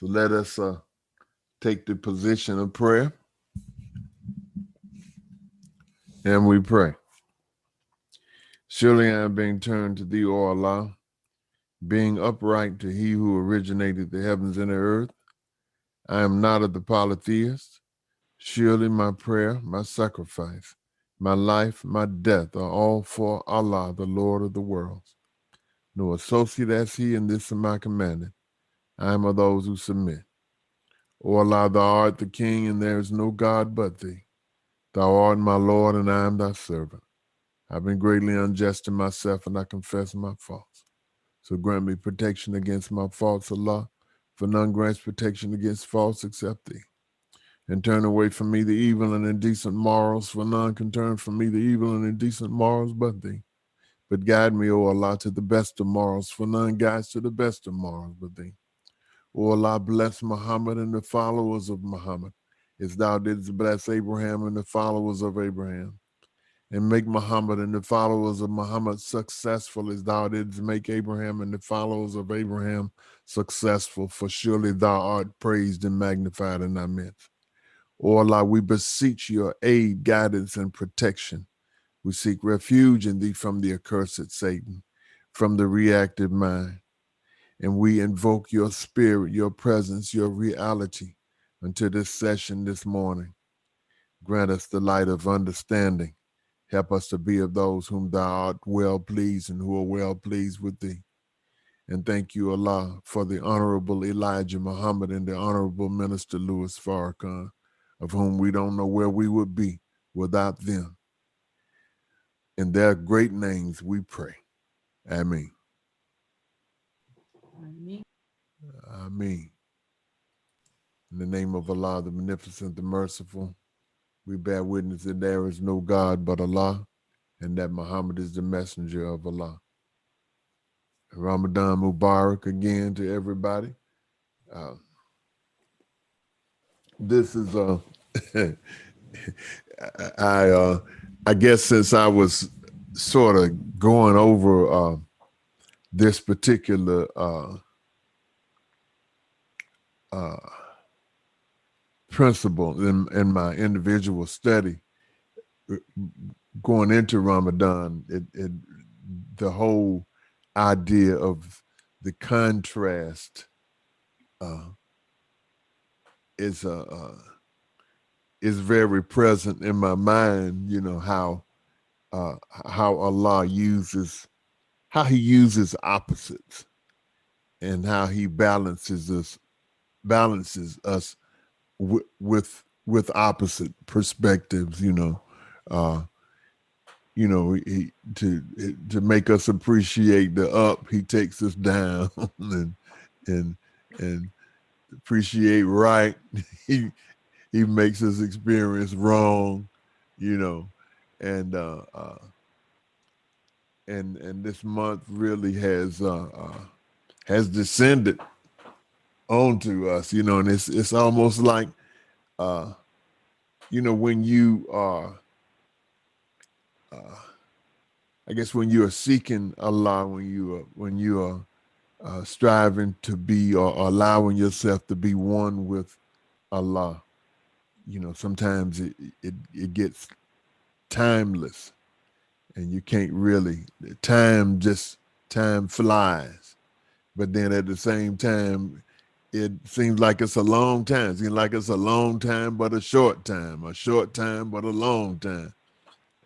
So let us take the position of prayer, and we pray. Surely I am being turned to thee, O Allah, being upright to he who originated the heavens and the earth. I am not of the polytheists. Surely my prayer, my sacrifice, my life, my death are all for Allah, the Lord of the worlds. No associate as he in this my commandment. I am of those who submit. O Allah, thou art the King, and there is no God but thee. Thou art my Lord, and I am thy servant. I've been greatly unjust to myself, and I confess my faults. So grant me protection against my faults, Allah, for none grants protection against faults except thee. And turn away from me the evil and indecent morals, for none can turn from me the evil and indecent morals but thee. But guide me, O Allah, to the best of morals, for none guides to the best of morals but thee. O Allah, bless Muhammad and the followers of Muhammad, as thou didst bless Abraham and the followers of Abraham. And make Muhammad and the followers of Muhammad successful as thou didst make Abraham and the followers of Abraham successful, for surely thou art praised and magnified in thy midst. O Allah, we beseech your aid, guidance, and protection. We seek refuge in thee from the accursed Satan, from the reactive mind. And we invoke your spirit, your presence, your reality unto this session this morning. Grant us the light of understanding. Help us to be of those whom thou art well pleased and who are well pleased with thee. And thank you, Allah, for the Honorable Elijah Muhammad and the Honorable Minister Louis Farrakhan, of whom we don't know where we would be without them. In their great names we pray. Ameen. Ameen. Ameen. In the name of Allah, the Beneficent, the Merciful, we bear witness that there is no God but Allah, and that Muhammad is the messenger of Allah. Ramadan Mubarak again to everybody. This is I guess since I was sort of going over this particular principle in my individual study going into Ramadan, the whole idea of the contrast is very present in my mind. You know how Allah uses opposites, and how he balances us with opposite perspectives. To make us appreciate the up, he takes us down, and appreciate right, he makes us experience wrong, and this month really has descended onto us, and it's almost like when you are I guess when you are seeking Allah, when you are striving to be or allowing yourself to be one with Allah, sometimes it gets timeless, and you can't really, time flies, but then at the same time it seems like it's a long time. It seems like it's a long time but a short time but a long time.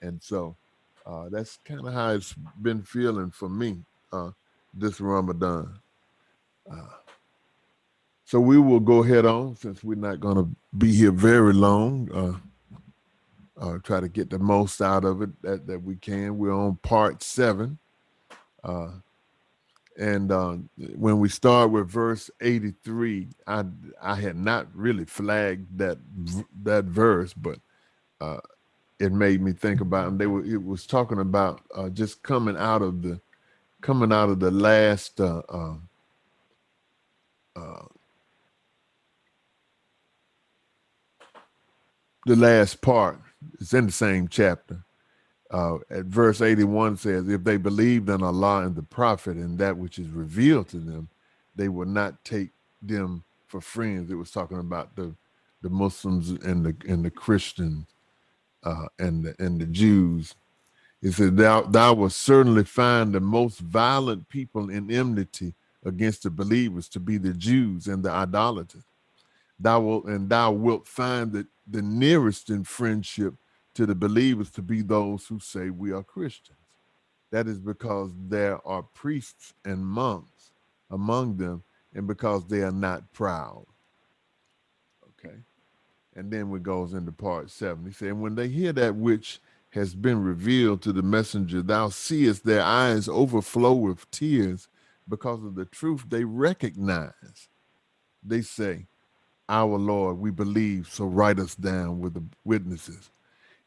And so that's kind of how it's been feeling for me this Ramadan. So we will go head on, since we're not going to be here very long. Try to get the most out of it that we can. We're on part 7. And when we start with verse 83, I had not really flagged that verse, but it made me think about, and it was talking about just coming out of the last the last part. It's in the same chapter. At verse 81 says, if they believed in Allah and the Prophet and that which is revealed to them, they will not take them for friends. It was talking about the Muslims and the Christians and the Jews. It said, thou wilt certainly find the most violent people in enmity against the believers to be the Jews and the idolaters. Thou wilt find the nearest in friendship to the believers to be those who say we are Christians. That is because there are priests and monks among them, and because they are not proud. Okay. And then it goes into part 7. He said, when they hear that which has been revealed to the messenger, thou seest their eyes overflow with tears because of the truth they recognize. They say, our Lord, we believe, so write us down with the witnesses.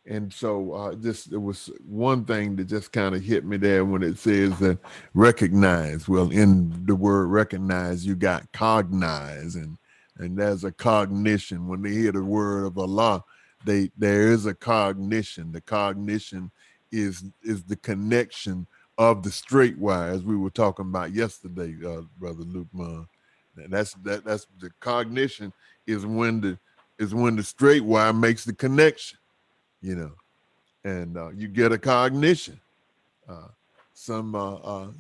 And so it was one thing that just kind of hit me there when it says that recognize. Well, in the word recognize, you got cognize, and there's a cognition. When they hear the word of Allah, there is a cognition. The cognition is the connection of the straight wire, as we were talking about yesterday, Brother Luke. That's the cognition is when the straight wire makes the connection. And you get a cognition. The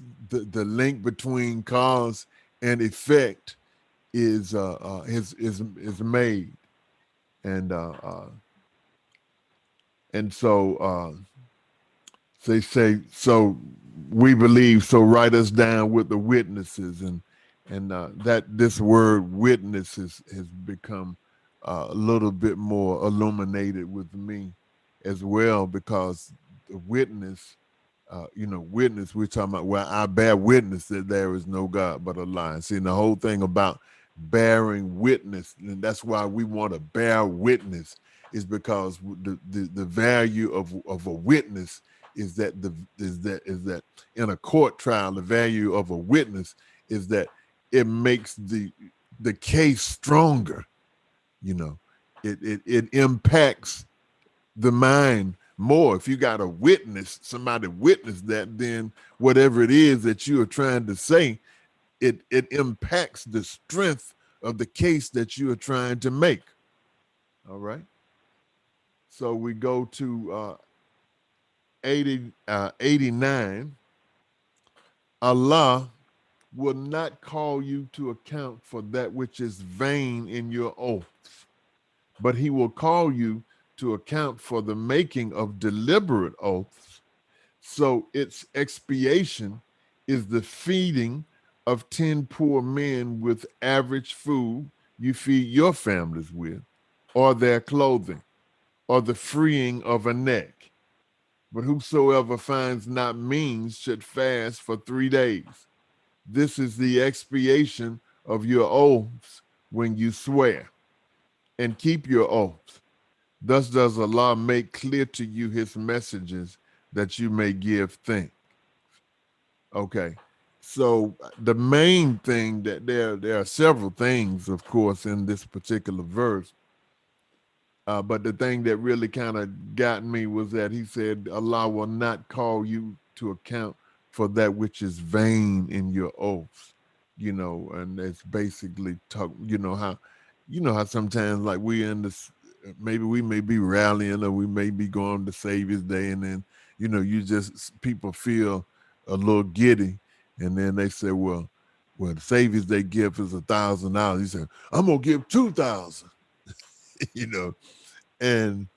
link between cause and effect is made, and so they say, so we believe, so write us down with the witnesses, and that this word witness has become a little bit more illuminated with me as well, because the witness, witness, we're talking about, well, I bear witness that there is no God but Allah. See, the whole thing about bearing witness, and that's why we want to bear witness, is because the value of a witness is that in a court trial, the value of a witness is that it makes the case stronger. It impacts the mind more. If you got a witness, somebody witness that, then whatever it is that you are trying to say, it impacts the strength of the case that you are trying to make. All right. So we go to 89. Allah will not call you to account for that which is vain in your oaths, but he will call you to account for the making of deliberate oaths. So its expiation is the feeding of 10 poor men with average food you feed your families with, or their clothing, or the freeing of a neck. But whosoever finds not means should fast for 3 days. This is the expiation of your oaths when you swear, and keep your oaths. Thus does Allah make clear to you his messages, that you may give thanks. Okay. So the main thing, that there are several things, of course, in this particular verse. But the thing that really kind of got me was that he said, Allah will not call you to account for that which is vain in your oaths, and it's basically talk, how sometimes, like, we in this, maybe we may be rallying, or we may be going to Savior's Day, and then, people feel a little giddy, and then they say, well, the Savior's Day gift is $1,000. He said, I'm going to give 2,000, and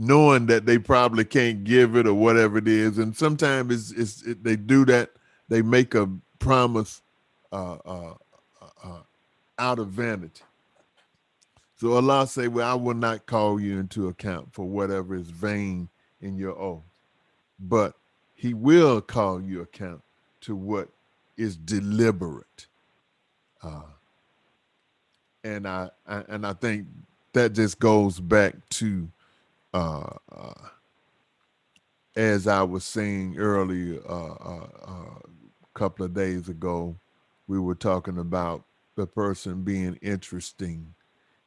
knowing that they probably can't give it or whatever it is. And sometimes they do that. They make a promise out of vanity. So Allah say, well, I will not call you into account for whatever is vain in your oath, but he will call you account to what is deliberate. And I think that just goes back to, as I was saying earlier, a couple of days ago, we were talking about the person being interesting.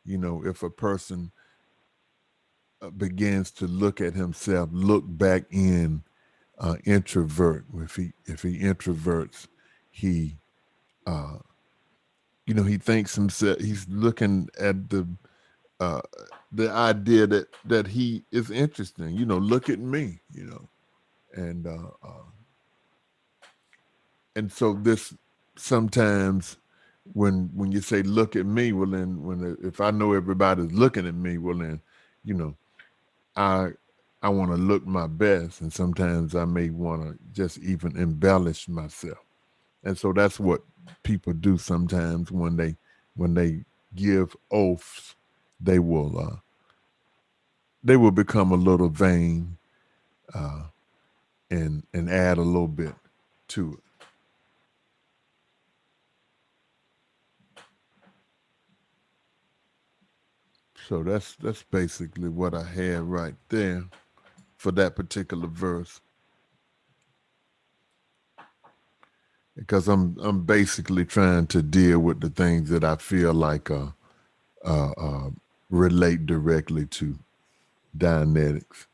If a person begins to look at himself, look back in, introvert. If he introverts, he he thinks himself, he's looking at uh, the idea that he is interesting. Look at me. And and so this sometimes when you say look at me, well then if I know everybody's looking at me, well then, you know, I I want to look my best, and sometimes I may want to just even embellish myself. And so that's what people do sometimes when they give oaths, they will become a little vain, uh, and add a little bit to it. So that's basically what I had right there for that particular verse, because I'm basically trying to deal with the things that I feel like uh, uh, relate directly to Dianetics.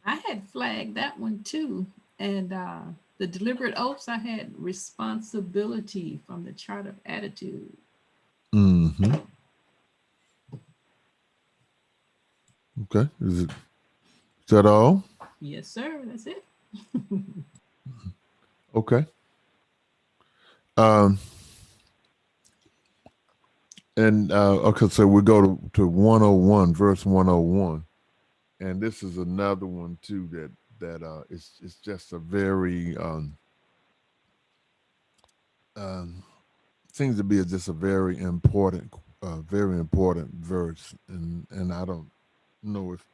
I had flagged that one too. And the deliberate oaths, I had responsibility from the chart of attitude. Mm-hmm. Okay, is that all? Yes, sir. That's it. Okay. Um, and okay, so we go to 101, verse 101, and this is another one too that it's just a very um, seems to be just a very important verse, and I don't know if,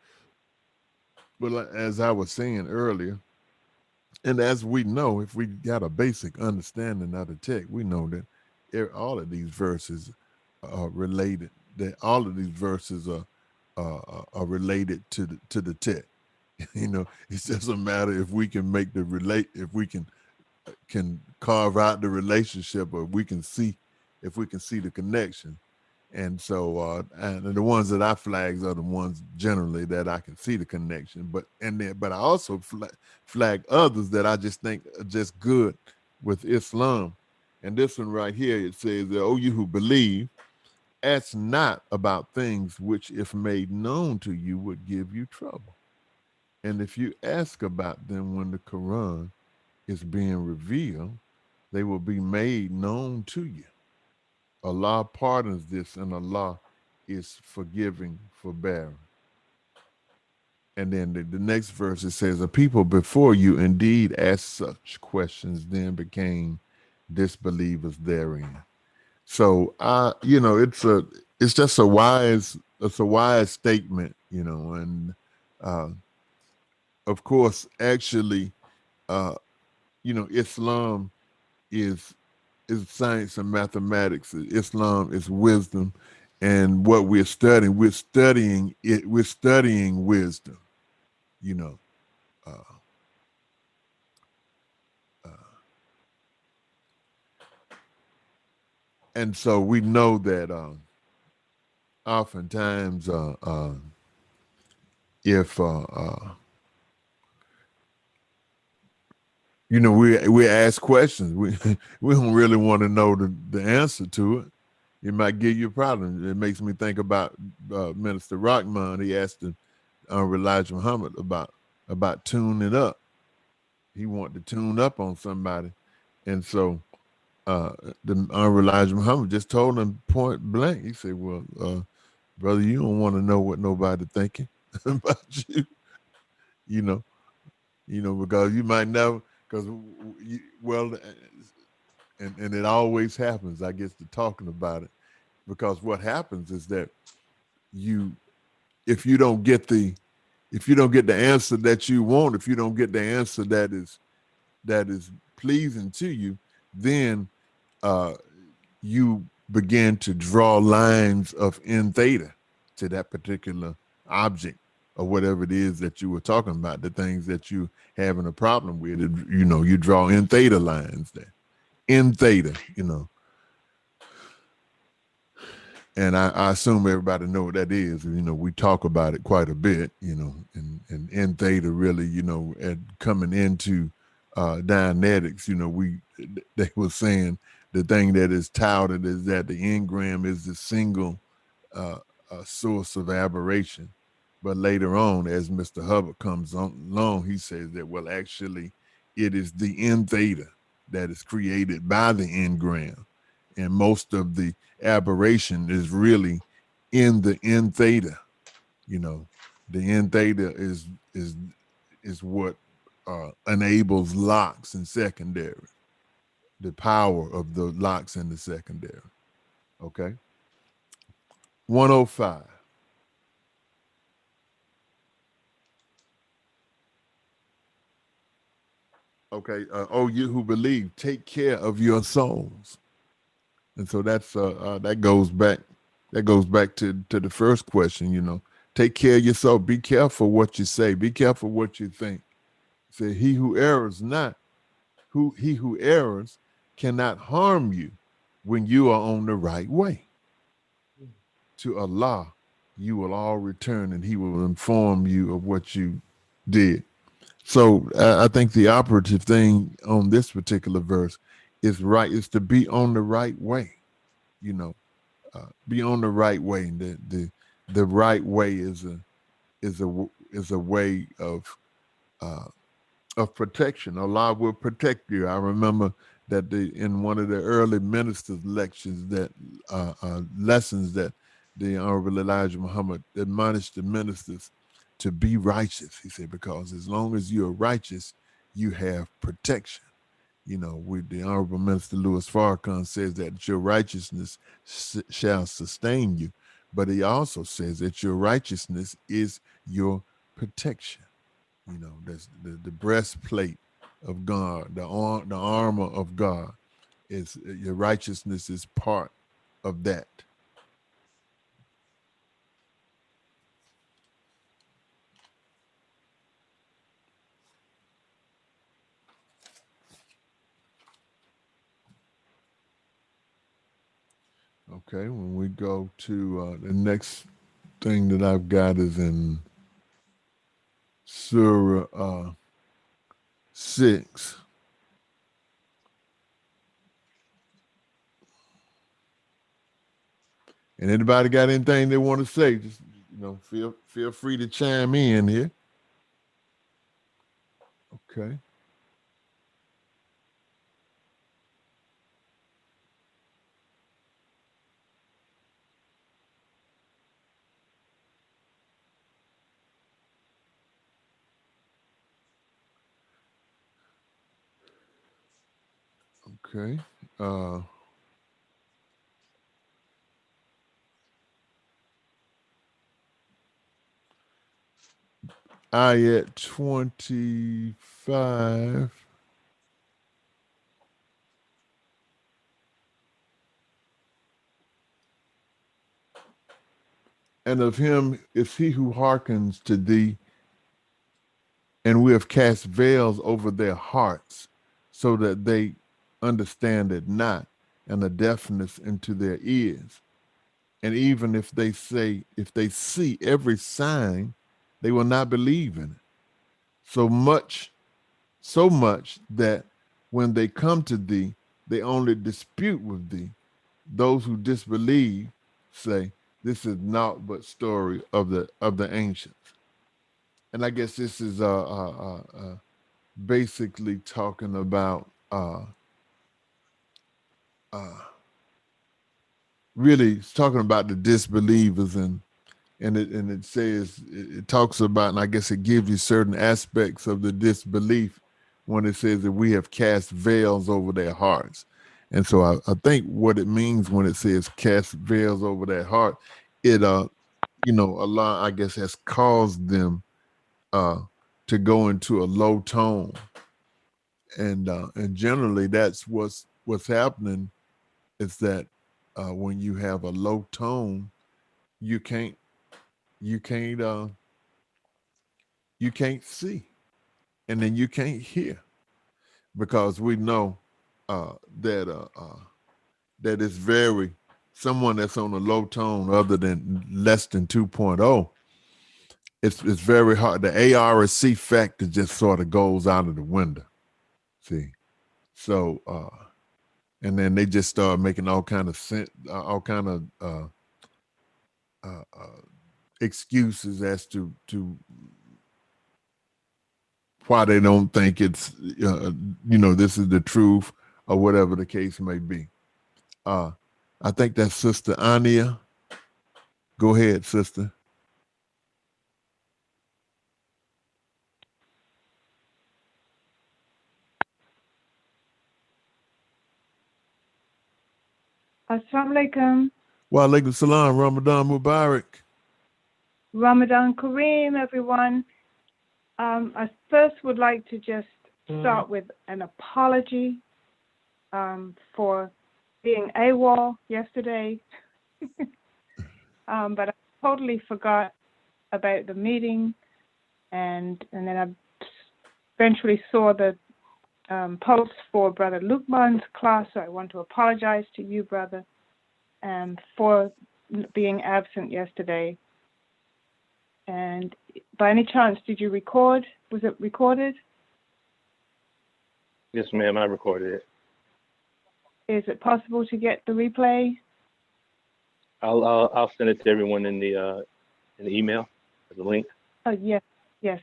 but as I was saying earlier, and as we know, if we got a basic understanding of the text, we know that all of these verses are related. That all of these verses are related to the text. It's just a matter if we can make the relate, if we can carve out the relationship, or we can see if we can see the connection. And so and the ones that I flags are the ones generally that I can see the connection, but I also flag others that I just think are just good with Islam. And this one right here, it says, "Oh, you who believe, ask not about things which, if made known to you, would give you trouble. And if you ask about them when the Quran is being revealed, they will be made known to you. Allah pardons this, and Allah is forgiving, forbearing." And then the next verse, it says, "A people before you indeed asked such questions, then became disbelievers therein." So it's just a wise statement, and uh, of course, actually, uh, Islam is science and mathematics. Islam is wisdom, and what we're studying wisdom. You know, uh, uh, and so we know that oftentimes, if we ask questions, we we don't really want to know the answer to it. It might give you a problem. It makes me think about Minister Rockman. He asked Elijah Muhammad about tuning up. He wanted to tune up on somebody, and so uh, the Elijah Muhammad just told him point blank. He said, "Well, brother, you don't want to know what nobody thinking about you, you know, because you might never, because well, and it always happens. I guess to talking about it, because what happens is that you, if you don't get the answer that you want, if you don't get the answer that is pleasing to you, then uh, you begin to draw lines of in theta to that particular object or whatever it is that you were talking about, the things that you having a problem with. You draw in theta lines there. In theta, and I assume everybody know what that is. We talk about it quite a bit, and in theta really, and coming into Dianetics, they were saying the thing that is touted is that the engram is the single source of aberration. But later on, as Mr. Hubbard comes on along, he says that, well, actually, it is the n theta that is created by the engram. And most of the aberration is really in the n theta. You know, the n theta is what enables locks and secondary, the power of the locks and the secondary. Okay. 105. Okay. Oh, you who believe, take care of your souls. And so that goes back. That goes back to the first question. You know, take care of yourself. Be careful what you say. Be careful what you think. Say, he who errs not, he who errs cannot harm you when you are on the right way. To Allah, you will all return, and He will inform you of what you did. So I think the operative thing on this particular verse is to be on the right way. You know, be on the right way. The right way is a way uh, of protection. Allah will protect you. I remember that in one of the early ministers' lectures, that lessons that the Honorable Elijah Muhammad admonished the ministers to be righteous. He said, because as long as you are righteous, you have protection. You know, with the Honorable Minister Louis Farrakhan says that your righteousness shall sustain you, but he also says that your righteousness is your protection. You know, that's the breastplate of God, the armor of God is your righteousness is part of that. Okay, when we go to the next thing that I've got is in Surah 6. And anybody got anything they want to say, just feel free to chime in here. Okay. Okay. Ayat 25. And of him is he who hearkens to thee, and we have cast veils over their hearts, so that they understand it not, and a deafness into their ears. And even if they see every sign, they will not believe in it. So much that when they come to thee, they only dispute with thee. Those who disbelieve say, this is naught but story of the ancients. And I guess this is basically talking about really it's talking about the disbelievers, and it says it talks about, and I guess it gives you certain aspects of the disbelief when it says that we have cast veils over their hearts. And so I think what it means when it says cast veils over their heart, it Allah, I guess, has caused them to go into a low tone, and generally that's what's happening is that when you have a low tone, you can't you can't uh, you can't see, and then you can't hear, because we know uh, that that is very someone that's on a low tone other than less than 2.0. It's very hard. The ARC factor just sort of goes out of the window. See, so and then they just start making all kind of sense, all kind of excuses as to why they don't think it's this is the truth, or whatever the case may be. I think that's Sister Ania. Go ahead, sister. Assalamu alaikum. Wa alaikum salam. Ramadan Mubarak. Ramadan Kareem, everyone. I first would like to just start with an apology for being AWOL yesterday. But I totally forgot about the meeting, and then I eventually saw the post for Brother Lukman's class, so I want to apologize to you, brother, for being absent yesterday. And by any chance, did you record? Was it recorded? Yes, ma'am, I recorded it. Is it possible to get the replay? I'll send it to everyone in the email as a link. Yes,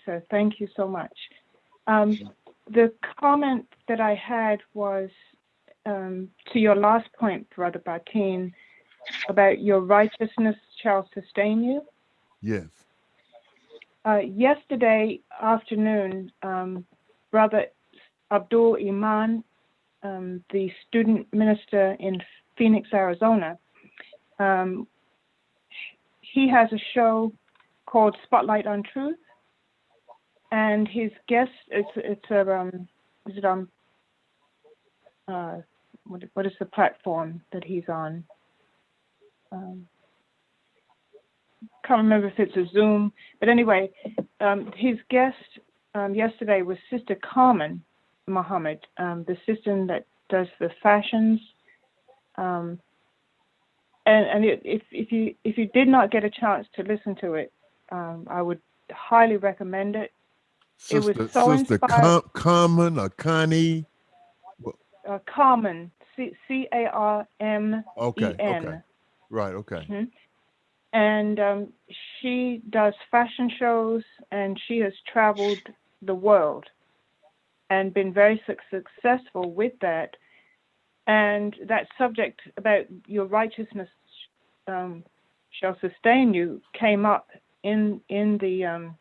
sir. Thank you so much. The comment that I had was to your last point, Brother Batin, about your righteousness shall sustain you. Yes. Yesterday afternoon, Brother Abdul Iman, the student minister in Phoenix, Arizona, he has a show called Spotlight on Truth, and his guest what is the platform that he's on? Can't remember if it's a Zoom, but anyway, his guest yesterday was Sister Carmen Muhammad, the sister that does the fashions. And if you did not get a chance to listen to it, I would highly recommend it. Sister, it was so inspiring. Carmen or Connie? Carmen, Carmen. Okay. Right. Okay. Mm-hmm. And she does fashion shows, and she has traveled the world and been very successful with that. And that subject about your righteousness shall sustain you came up in the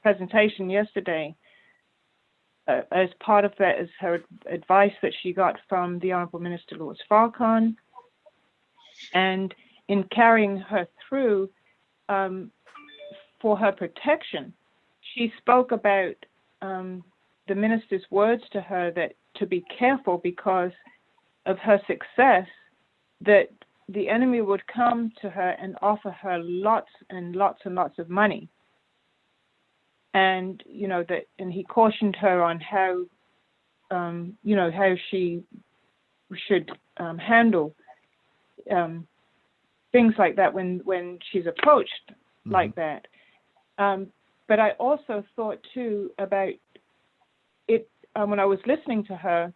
presentation yesterday. As part of that is her advice that she got from the Honorable Minister Louis Farrakhan. And in carrying her through for her protection, she spoke about the minister's words to her that to be careful because of her success, that the enemy would come to her and offer her lots and lots and lots of money. And, and he cautioned her on how, how she should handle things like that when she's approached like that. But I also thought too about it when I was listening to her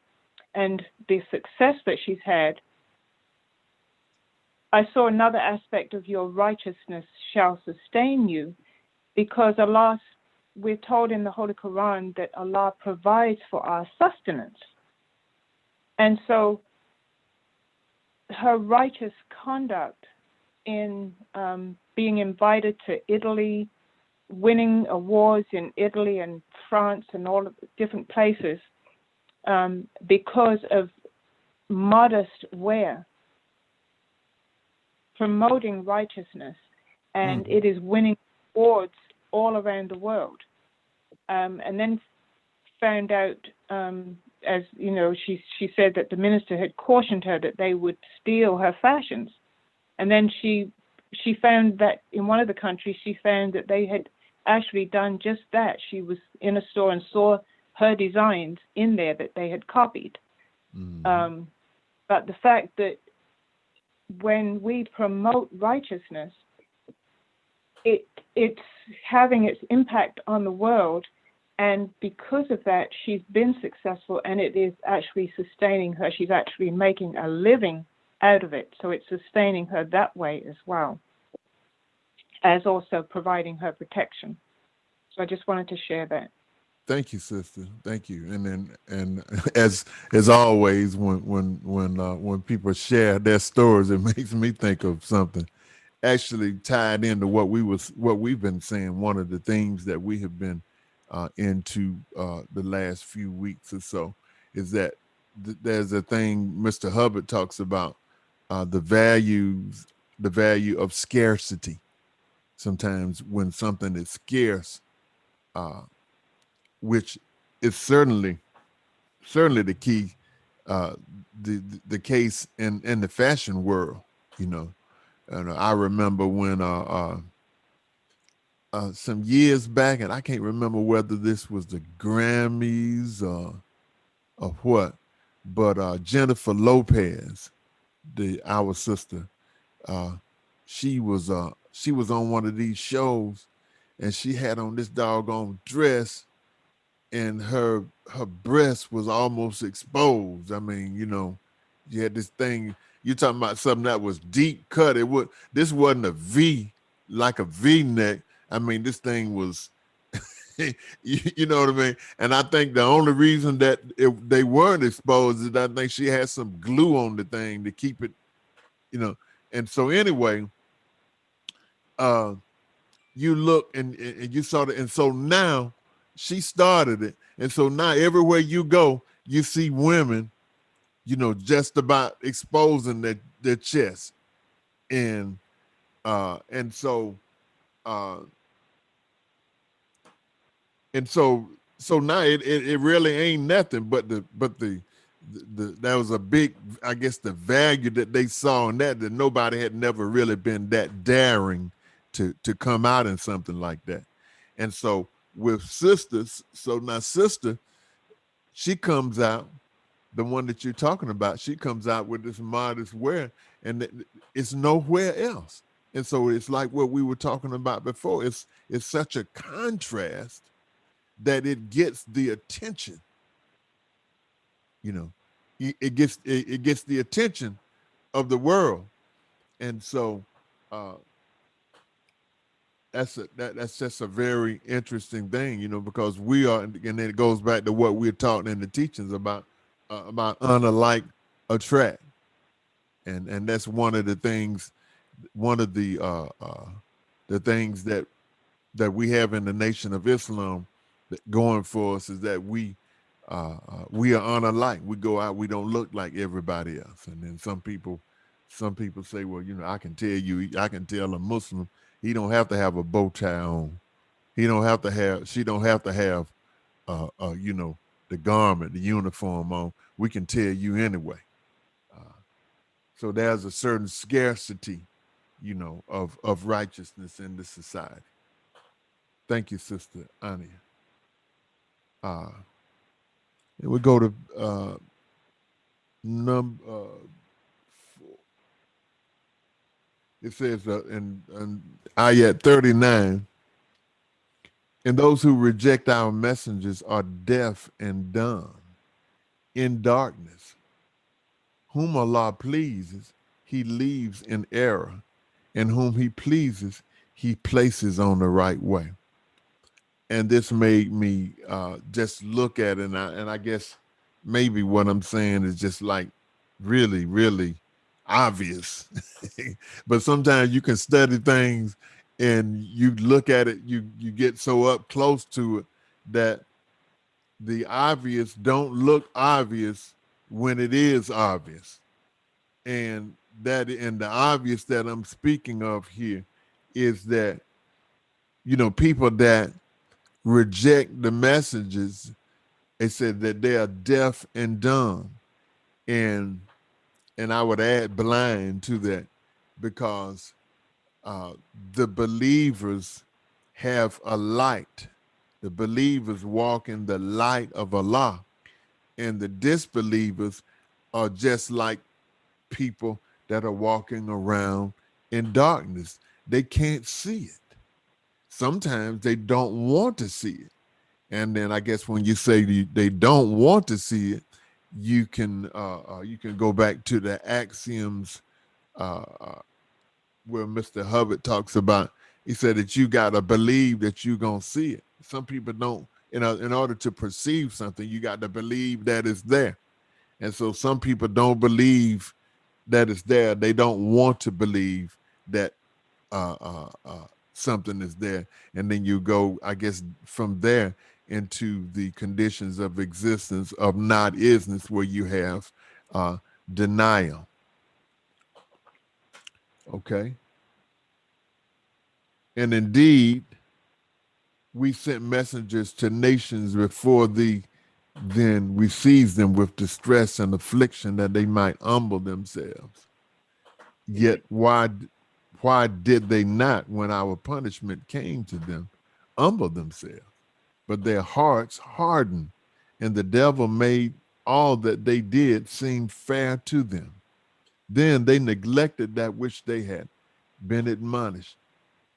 and the success that she's had. I saw another aspect of your righteousness shall sustain you, because we're told in the Holy Quran that Allah provides for our sustenance. And so her righteous conduct in being invited to Italy, winning awards in Italy and France and all of the different places because of modest wear, promoting righteousness, and it is winning awards all around the world. And then found out, as you know, she said that the minister had cautioned her that they would steal her fashions. And then she found that in one of the countries, she found that they had actually done just that. She was in a store and saw her designs in there that they had copied. But the fact that when we promote righteousness, it's having its impact on the world, And because of that, she's been successful, and it is actually sustaining her. She's actually making a living out of it. So it's sustaining her that way as well, as also providing her protection. So I just wanted to share that. Thank you, sister. Thank you. And as always, when people share their stories, it makes me think of something actually tied into what we've been saying. One of the themes that we have been into the last few weeks or so is that there's a thing Mr. Hubbard talks about, the value of scarcity. Sometimes when something is scarce, which is certainly the key, the case in the fashion world, you know. And I remember when some years back, and I can't remember whether this was the Grammys or what, but Jennifer Lopez, our sister, she was on one of these shows, and she had on this doggone dress, and her breast was almost exposed. I mean, you know, you had this thing. You're talking about something that was deep cut. This wasn't a V, like a V neck. I mean, this thing was, you know what I mean? And I think the only reason that they weren't exposed is I think she had some glue on the thing to keep it, you know. And so anyway, you look and you saw it. And so now she started it. And so now everywhere you go, you see women, you know, just about exposing their chest. And so now it really ain't nothing but the that was a big, I guess, the value that they saw in that nobody had never really been that daring to come out in something like that. And so with sisters, so now sister, she comes out, the one that you're talking about, she comes out with this modest wear, and it's nowhere else. And so it's like what we were talking about before. It's such a contrast that it gets the attention. You know, it gets the attention of the world. And so that's just a very interesting thing, you know, because we are, and then it goes back to what we're taught in the teachings about unlike attract, and that's one of the things, one of the things that we have in the Nation of Islam that going for us is that we are unlike. We go out, we don't look like everybody else, and then some people say, well, you know, I can tell a Muslim, he don't have to have a bow tie on. She don't have to have, you know, the garment, the uniform on. We can tell you anyway. So there's a certain scarcity, you know, of righteousness in the society. Thank you, Sister Ania. And we go to number 4. It says in ayat 39, and those who reject our messengers are deaf and dumb, in darkness. Whom Allah pleases, he leaves in error, and whom he pleases, he places on the right way. And this made me just look at it, and I guess maybe what I'm saying is just like really, really obvious. But sometimes you can study things and you look at it, you get so up close to it that the obvious don't look obvious when it is obvious. And the obvious that I'm speaking of here is that, you know, people that reject the messages, they said that they are deaf and dumb. And I would add blind to that, because the believers have a light. The believers walk in the light of Allah, and the disbelievers are just like people that are walking around in darkness. They can't see it. Sometimes they don't want to see it. And then I guess when you say they don't want to see it, you can go back to the axioms where Mr. Hubbard talks about. He said that you got to believe that you're going to see it. Some people don't, in order to perceive something, you got to believe that it's there. And so some people don't believe that it's there. They don't want to believe that something is there. And then you go, I guess, from there into the conditions of existence of not isness, where you have denial. Okay. And indeed, we sent messengers to nations before thee, then we seized them with distress and affliction that they might humble themselves. Yet why did they not, when our punishment came to them, humble themselves? But their hearts hardened, and the devil made all that they did seem fair to them. Then they neglected that which they had been admonished.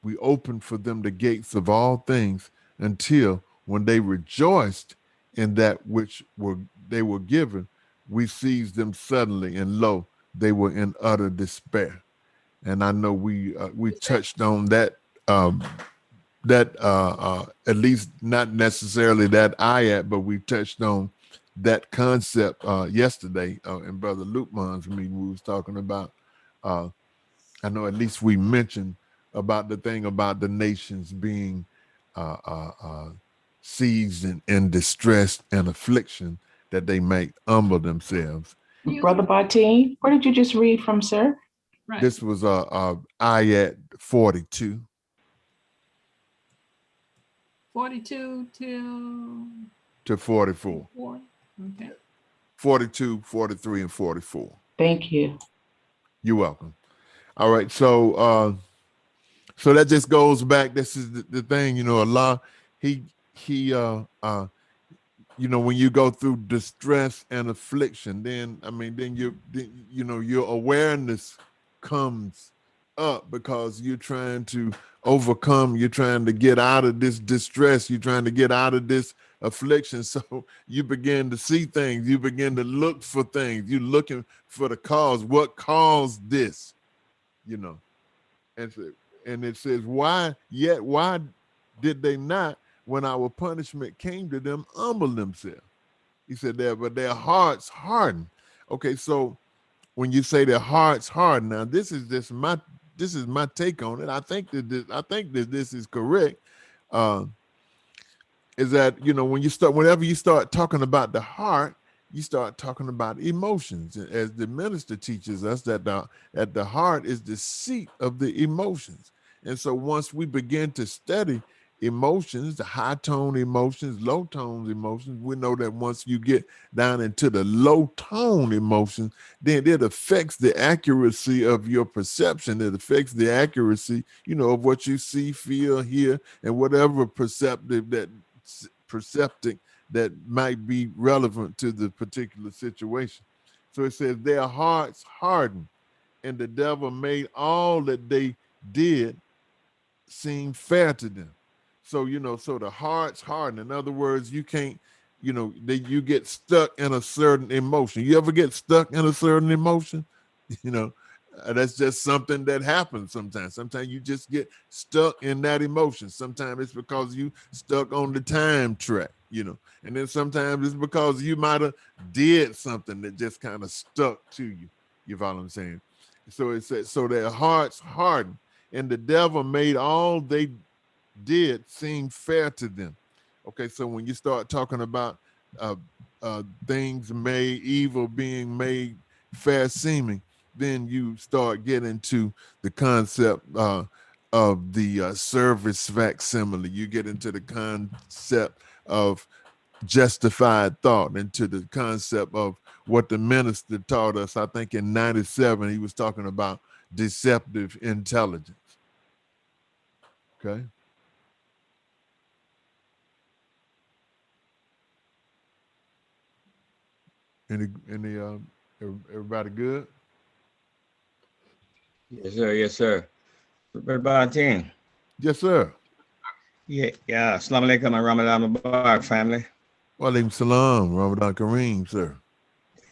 We opened for them the gates of all things until when they rejoiced in that which they were given, we seized them suddenly, and lo, they were in utter despair. And I know we touched on that at least not necessarily that ayat, but we touched on that concept yesterday in Brother Lukeman's meeting. We was talking about. I know at least we mentioned about the thing about the nations being seized in distress and affliction, that they may humble themselves. Brother Bateen, where did you just read from, sir? Right. This was ayat 42. 42 to 44. 4. Okay. 42, 43, and 44. Thank you. You're welcome. All right, so that just goes back. This is the thing, Allah, he when you go through distress and affliction, then your awareness comes up, because you're trying to overcome, you're trying to get out of this distress, you're trying to get out of this affliction. So you begin to see things, you begin to look for things, you're looking for the cause. What caused this? And it says, why did they not, when our punishment came to them, humble themselves? He said that, but their hearts hardened. Okay, so when you say their hearts hardened, now this is my take on it. I think that this is correct. Is that whenever you start talking about the heart, you start talking about emotions, as the minister teaches us that the heart is the seat of the emotions. And so once we begin to study emotions, the high tone emotions, low tone emotions, we know that once you get down into the low tone emotions, then it affects the accuracy of your perception. It affects the accuracy, of what you see, feel, hear, and whatever perceptive that might be relevant to the particular situation. So it says their hearts hardened, and the devil made all that they did seem fair to them. So so the heart's hardened. In other words, you can't, you get stuck in a certain emotion. You ever get stuck in a certain emotion? That's just something that happens sometimes. Sometimes you just get stuck in that emotion. Sometimes it's because you stuck on the time track, and then sometimes it's because you might have did something that just kind of stuck to you. You follow what I'm saying? So it says, so their hearts hardened, and the devil made all they did seem fair to them. Okay, so when you start talking about things made, evil being made fair seeming, then you start getting to the concept of the service facsimile. You get into the concept of justified thought, into the concept of what the minister taught us. I think in 97, he was talking about deceptive intelligence. Okay. Any everybody good? Yes, sir. Yes, sir. Brother Bateen. Yes, sir. Yeah. Assalamu alaikum and Ramadan Mubarak, family. Walaikum salam, Ramadan Kareem, sir.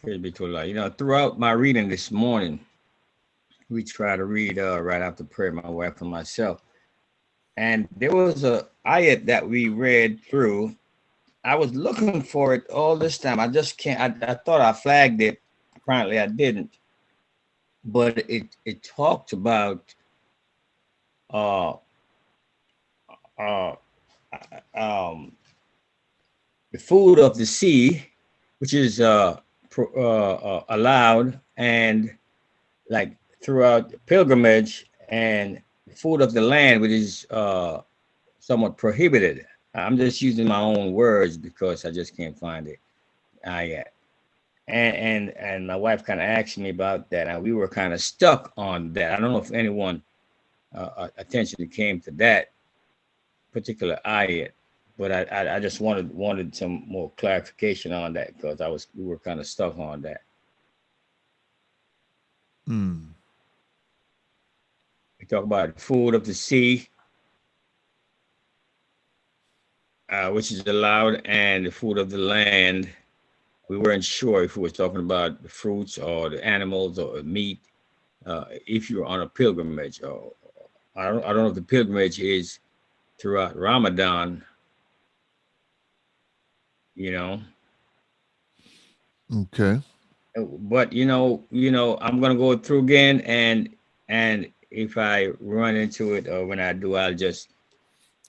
Praise be to Allah. You know, throughout my reading this morning, we try to read right after prayer, my wife and myself. And there was a ayat that we read through. I was looking for it all this time. I just can't. I thought I flagged it. Apparently, I didn't. But it talked about uh uh the food of the sea, which is allowed, and like throughout pilgrimage, and food of the land, which is somewhat prohibited. I'm just using my own words because I just can't find it yet. And my wife kind of asked me about that, and we were kind of stuck on that. I don't know if anyone attention came to that particular ayat, but I just wanted some more clarification on that because we were kind of stuck on that. We talk about food of the sea, which is allowed, and the food of the land. We weren't sure if we were talking about the fruits or the animals or the meat. If you're on a pilgrimage, or I don't know if the pilgrimage is throughout Ramadan. You know. Okay. But I'm gonna go through again, and if I run into it or when I do, I'll just.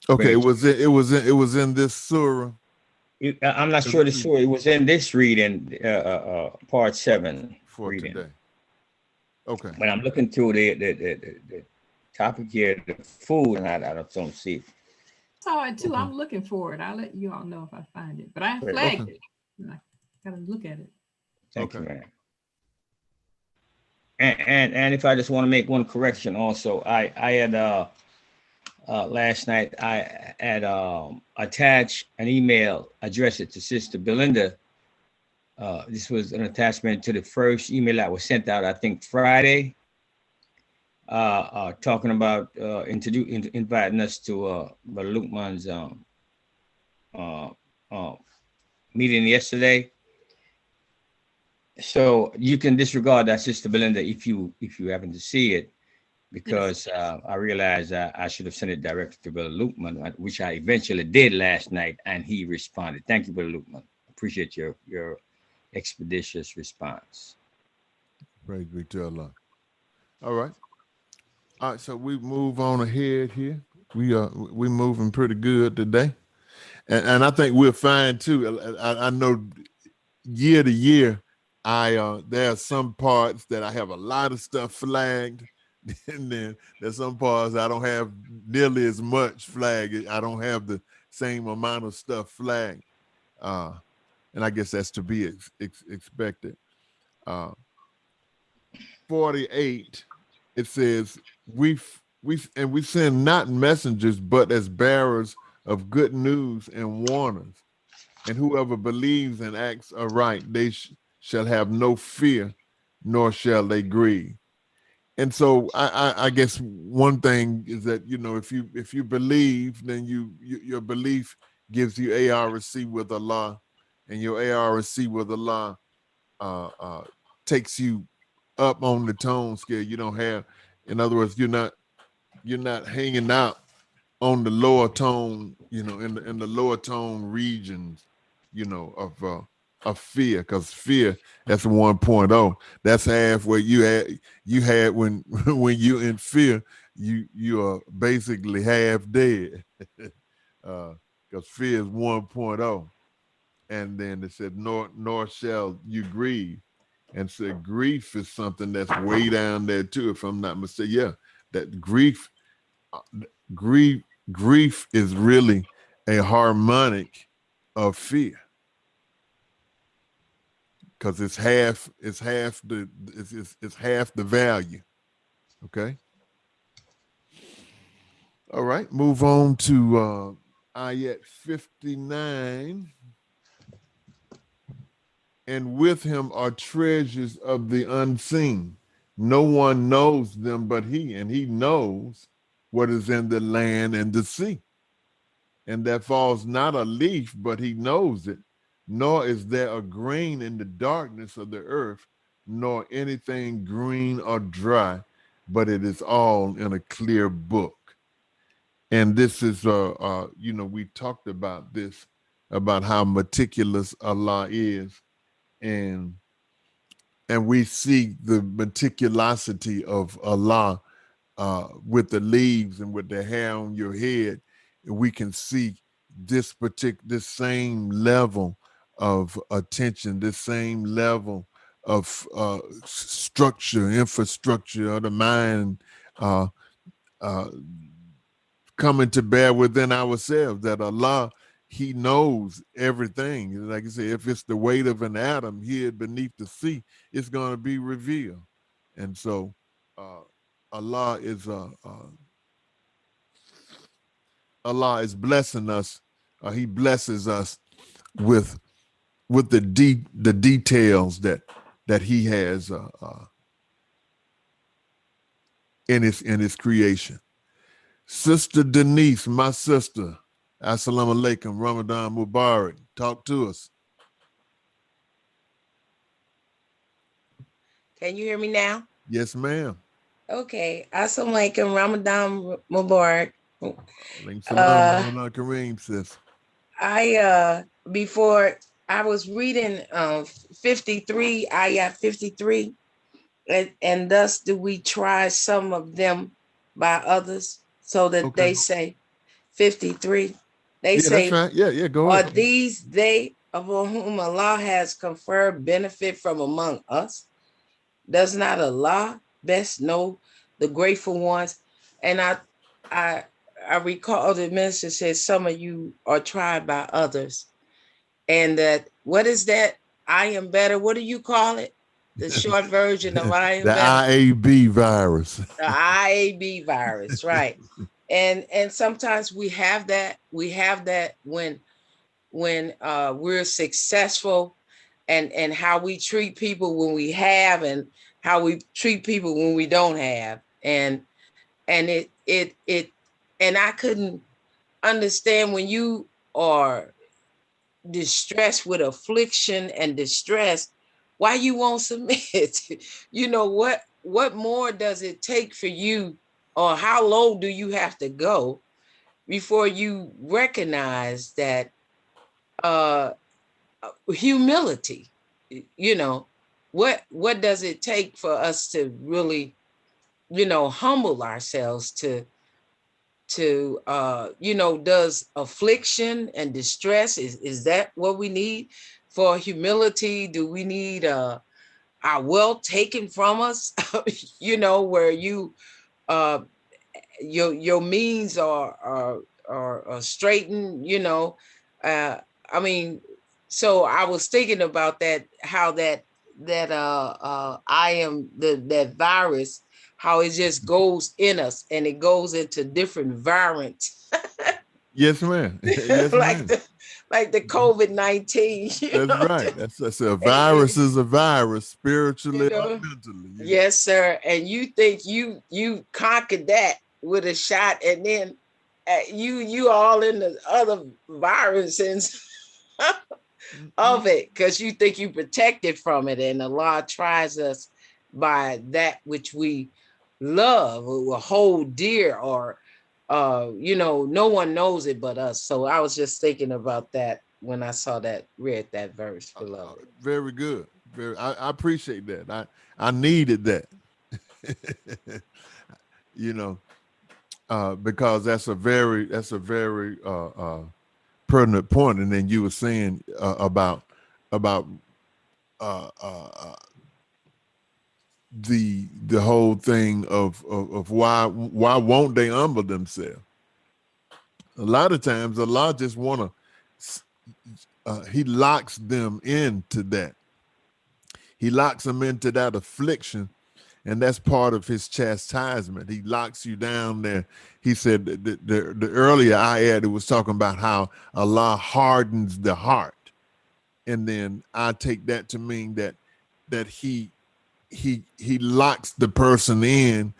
Okay, it was in this surah. I'm not sure the surah. It was in this reading, part 7 for reading. Today. Okay. When I'm looking through the topic here, the food, and I don't see it. Saw it too. I'm looking for it. I'll let you all know if I find it. But I flagged it. I gotta look at it. Thank you, man. And if I just want to make one correction, also, I had last night I had attached an email, addressed it to Sister Belinda. This was an attachment to the first email that was sent out, I think Friday, talking about inviting us to Brother Lukman's meeting yesterday. So you can disregard that, Sister Belinda, if you happen to see it, because I realized I should have sent it directly to Brother Lukman, which I eventually did last night, and he responded. Thank you, Brother Lukman. Appreciate your expeditious response. Praise be to Allah. All right. So we move on ahead here. We moving pretty good today, and I think we're fine too. I know year to year, there are some parts that I have a lot of stuff flagged, and then there's some parts I don't have nearly as much flagged. I don't have the same amount of stuff flagged, and I guess that's to be expected. 48, it says we send not messengers, but as bearers of good news and warners. And whoever believes and acts aright, they shall have no fear, nor shall they grieve. And so I guess one thing is that, if you believe, then your belief gives you ARC with Allah, and your ARC with Allah takes you up on the tone scale. You don't have, in other words, you're not hanging out on the lower tone, in the lower tone regions, of fear, because fear, that's 1.0. That's halfway you had when when you in fear, you are basically half dead. Because fear is 1.0. And then it said, nor shall you grieve. And so grief is something that's way down there too, if I'm not mistaken. Yeah, that grief is really a harmonic of fear, because it's half the value. Okay. All right, move on to ayat 59. And with him are treasures of the unseen. No one knows them but he, and he knows what is in the land and the sea. and there falls not a leaf, but he knows it, nor is there a grain in the darkness of the earth, nor anything green or dry, but it is all in a clear book. And this is, we talked about this, about how meticulous Allah is, and we see the meticulosity of Allah with the leaves and with the hair on your head. We can see this same level of attention, this same level of structure, infrastructure of the mind uh, uh, coming to bear within ourselves, that Allah, he knows everything. Like I said, if it's the weight of an atom hid beneath the sea, it's going to be revealed. And so Allah is Allah is blessing us. He blesses us with the details that he has in his creation. Sister Denise, my sister, Assalamu alaikum, Ramadan Mubarak. Talk to us. Can you hear me now? Yes, ma'am. Okay. Assalamu alaikum, Ramadan Mubarak. Ramadan Kareem, sis. Before I was reading 53, ayat 53, and thus do we try some of them by others, so that Okay. they say 53. They Yeah, say, that's right. Yeah, go are ahead. these they upon whom Allah has conferred benefit from among us? Does not Allah best know the grateful ones? And I recall the minister said some of you are tried by others. And that, what is that? I am better. What do you call it? The short version of I am the better. IAB virus. The IAB virus, right? And sometimes we have that. We have that when we're successful, and how we treat people when we have, and how we treat people when we don't have. And and I couldn't understand when you are distressed with affliction and distress, why you won't submit. You know, what more does it take for you, or how low do you have to go before you recognize that humility? You know, what does it take for us to really, humble ourselves to does affliction and distress, is that what we need for humility? Do we need our wealth taken from us? Where you your means are straightened. I mean, so I was thinking about that, how that I am that virus, how it just goes in us, and it goes into different variants. Yes, ma'am. Yes, ma'am. like the COVID-19. That's right. That's a virus is a virus, spiritually or mentally. Yeah. Yes, sir. And you think you conquered that with a shot, and then you all in the other viruses of it, because you think you protected from it. And Allah tries us by that which we love or hold dear, or no one knows it but us. So I was just thinking about that when I saw that, read that verse, beloved. Very good. I appreciate that. I needed that. Because that's a very pertinent point. And then you were saying about the whole thing of why won't they humble themselves? A lot of times Allah just want to he locks them into that. He locks them into that affliction, and that's part of his chastisement. He locks you down there. He said the earlier ayat, it was talking about how Allah hardens the heart, and then I take that to mean that he locks the person in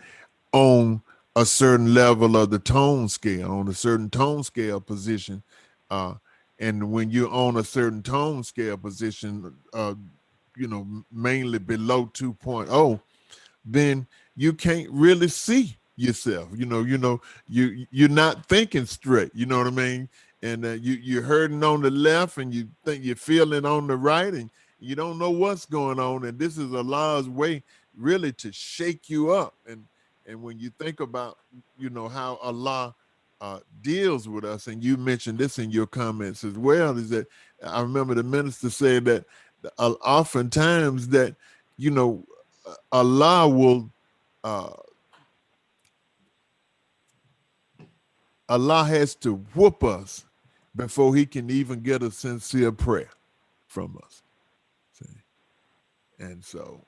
on a certain level of the tone scale, on a certain tone scale position. And when you're on a certain tone scale position, mainly below 2.0, then you can't really see yourself. You're not thinking straight. You know what I mean? And you're hurting on the left, and you think you're feeling on the right, and you don't know what's going on. And this is Allah's way, really, to shake you up. And when you think about, how Allah deals with us, and you mentioned this in your comments as well, is that I remember the minister said that oftentimes that, Allah will, Allah has to whoop us before he can even get a sincere prayer from us. See? And so,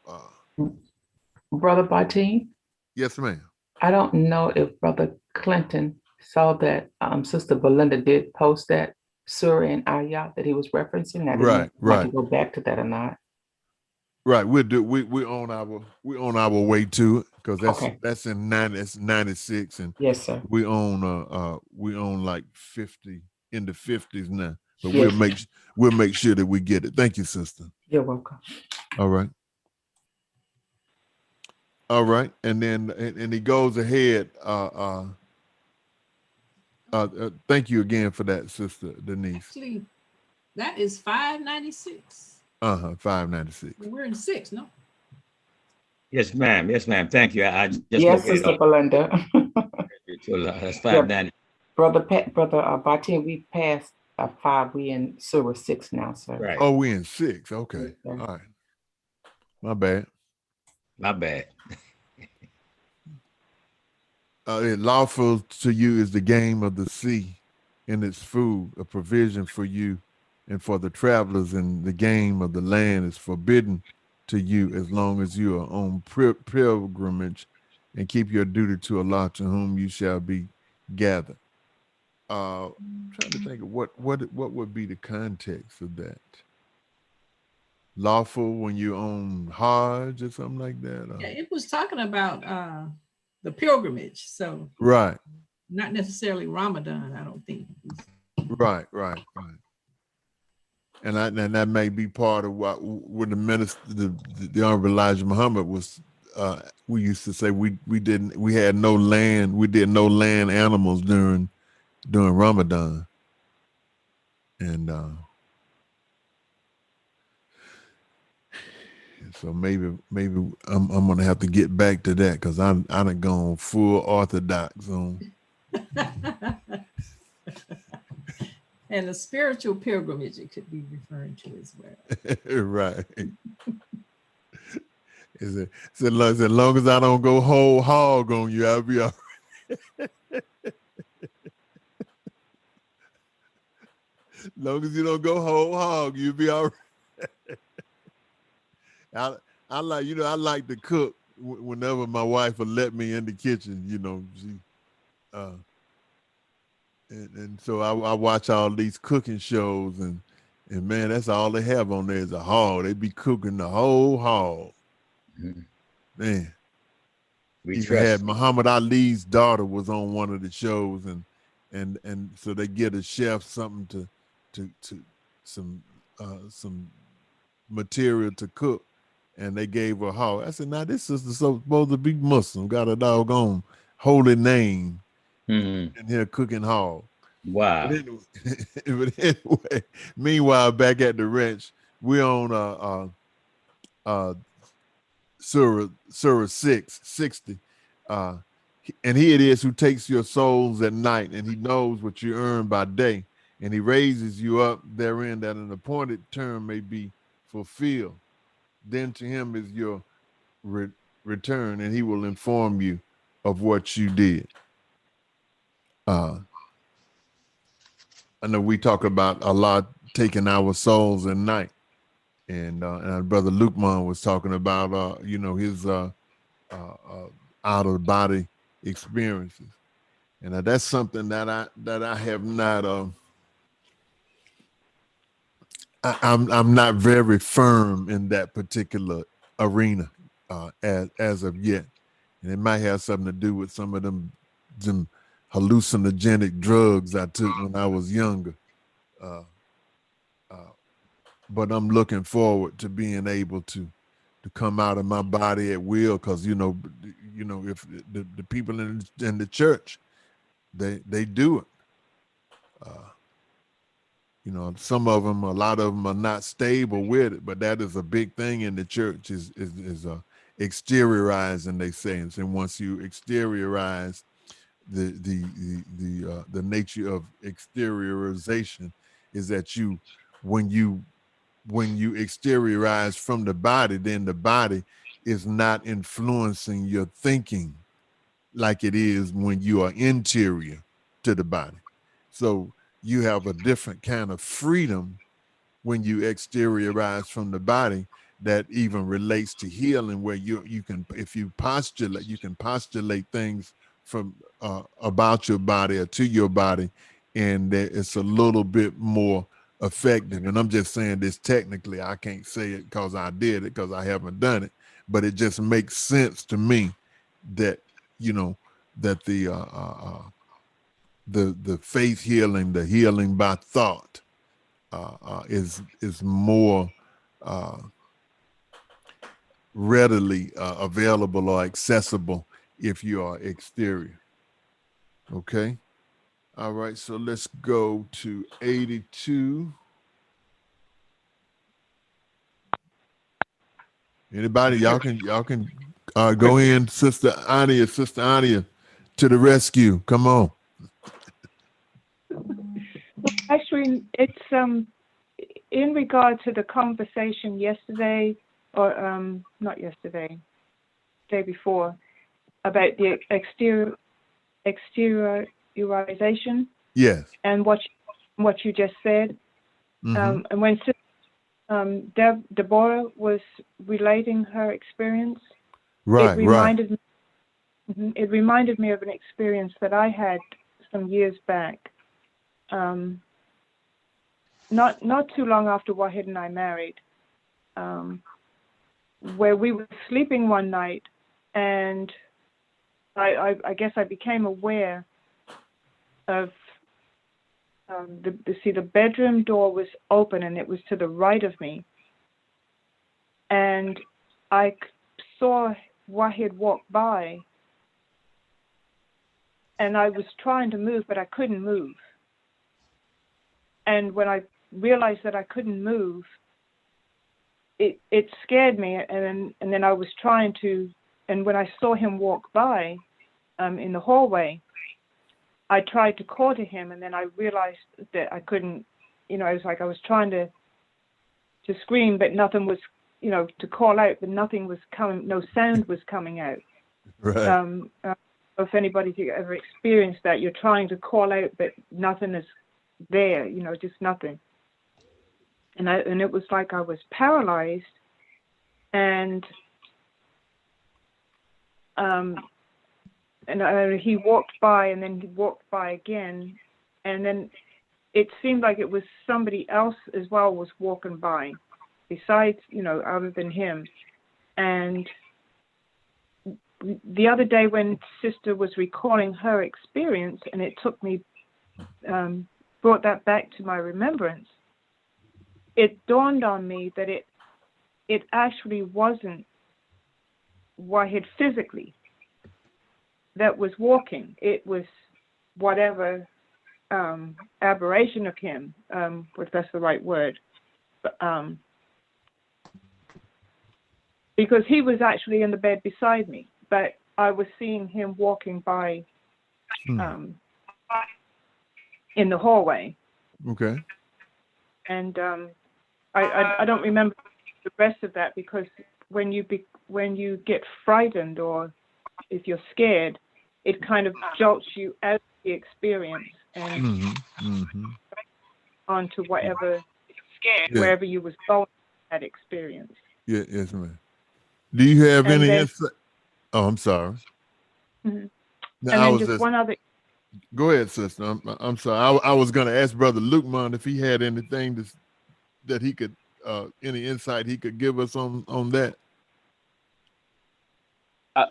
Brother Barteen, yes, ma'am. I don't know if Brother Clinton saw that Sister Belinda did post that surah and ayat that he was referencing. I didn't know if you want to go back to that or not. Right, we on our way to it, because that's in 96, and yes, sir. We own like 50 in the 50s now, but yes, we'll make sure that we get it. Thank you, sister. You're welcome. All right. And then and he goes ahead. Thank you again for that, Sister Denise. Actually, that is 596. 596. We're in 6, no? Yes, ma'am. Yes, ma'am. Thank you. I just yes, Sister Belinda. That's 590. Brother Barteen, we passed 5. We in Surah 6 now, sir. Right. Oh, we in 6. Okay. Yes, all right. My bad. Lawful to you is the game of the sea and its food, a provision for you and for the travelers, and the game of the land is forbidden to you as long as you are on pilgrimage, and keep your duty to Allah, to whom you shall be gathered. I'm trying to think of what would be the context of that. Lawful when you're on Hajj or something like that? Yeah, it was talking about the pilgrimage. So right. Not necessarily Ramadan, I don't think. Right. And that may be part of what the minister, the Honorable Elijah Muhammad was. We used to say we had no land. We did no land animals during Ramadan, and so maybe I'm gonna have to get back to that, because I done gone full orthodox on. And a spiritual pilgrimage, it could be referring to as well. Right. Is it as long as I don't go whole hog on you, I'll be all right. Long as you don't go whole hog, you'll be all right. I like to cook whenever my wife will let me in the kitchen. And so I watch all these cooking shows, and man, that's all they have on there is a hog. They be cooking the whole hog. Mm-hmm. Man, we had Muhammad Ali's daughter was on one of the shows, and so they get a chef something to some material to cook, and they gave her a hog. I said, now this sister's supposed to be Muslim, got a doggone holy name. Mm-hmm. In here cooking hog. Wow. But anyway, meanwhile, back at the ranch, we're on Surah 660. And he it is who takes your souls at night, and he knows what you earn by day, and he raises you up therein, that an appointed term may be fulfilled. Then to him is your return, and he will inform you of what you did. I know we talk about Allah taking our souls at night, and our brother Luqman was talking about his out of body experiences, and that's something that I have not. I'm not very firm in that particular arena as of yet, and it might have something to do with some of them some hallucinogenic drugs I took when I was younger. But I'm looking forward to being able to come out of my body at will, because you know if the people in the church, they do it. Some of them, a lot of them are not stable with it, but that is a big thing in the church is exteriorizing, they say. And once you exteriorize the nature of exteriorization is that when you exteriorize from the body, then the body is not influencing your thinking like it is when you are interior to the body. So you have a different kind of freedom when you exteriorize from the body that even relates to healing, where you can, if you postulate, you can postulate things from about your body or to your body, and it's a little bit more effective. And I'm just saying this technically, I can't say it because I did it, because I haven't done it, but it just makes sense to me that that the faith healing, the healing by thought, is more readily available or accessible if you are exterior. Okay. All right. So let's go to 82. Anybody? Y'all can go in, Sister Ania, to the rescue. Come on. Actually, it's in regard to the conversation yesterday, or not yesterday, day before, about the exteriorization. Yes. And what you just said. Mm-hmm. And when Deborah was relating her experience, it reminded me of an experience that I had some years back. Not too long after Wahid and I married, where we were sleeping one night, and I guess I became aware of the bedroom door was open, and it was to the right of me, and I saw Wahid walk by, and I was trying to move, but I couldn't move. And when I realized that I couldn't move, it scared me, and then I was trying to, and when I saw him walk by in the hallway, I tried to call to him, and then I realized that I couldn't. It was like I was trying to scream, but nothing was, to call out, but nothing was coming. No sound was coming out. Right. If anybody's ever experienced that, you're trying to call out, but nothing is there. Just nothing. And it was like I was paralyzed, and he walked by, and then he walked by again, and then it seemed like it was somebody else as well was walking by, besides, other than him. And the other day when Sister was recalling her experience, and it took me, brought that back to my remembrance, it dawned on me that it actually wasn't Wahid physically that was walking. It was whatever aberration of him, if that's the right word, because he was actually in the bed beside me, but I was seeing him walking by in the hallway. Okay. And I don't remember the rest of that, because when you get frightened, or if you're scared, it kind of jolts you out of the experience and onto whatever wherever you was going that experience. Yeah, yes, ma'am. Do you have any insight? Oh, I'm sorry. Mm-hmm. No, and then just one other. Go ahead, sister. I'm sorry. I was going to ask Brother Lukman if he had anything that he could, any insight he could give us on that.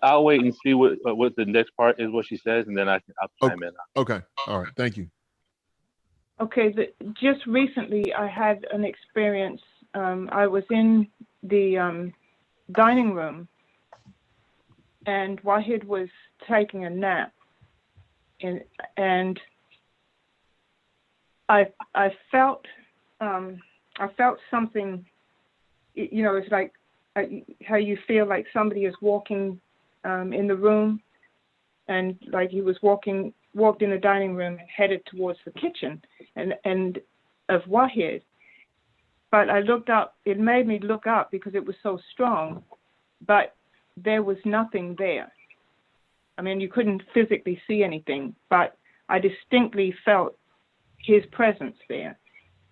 I'll wait and see what the next part is, what she says, and then I'll chime in. Okay. All right. Thank you. Okay. Just recently, I had an experience. I was in the dining room, and Wahid was taking a nap, and I felt something. You know, it's like how you feel like somebody is walking in the room, and like he was walked in the dining room and headed towards the kitchen and of Wahid. But I looked up. It made me look up because it was so strong, but there was nothing there. I mean, you couldn't physically see anything, but I distinctly felt his presence there.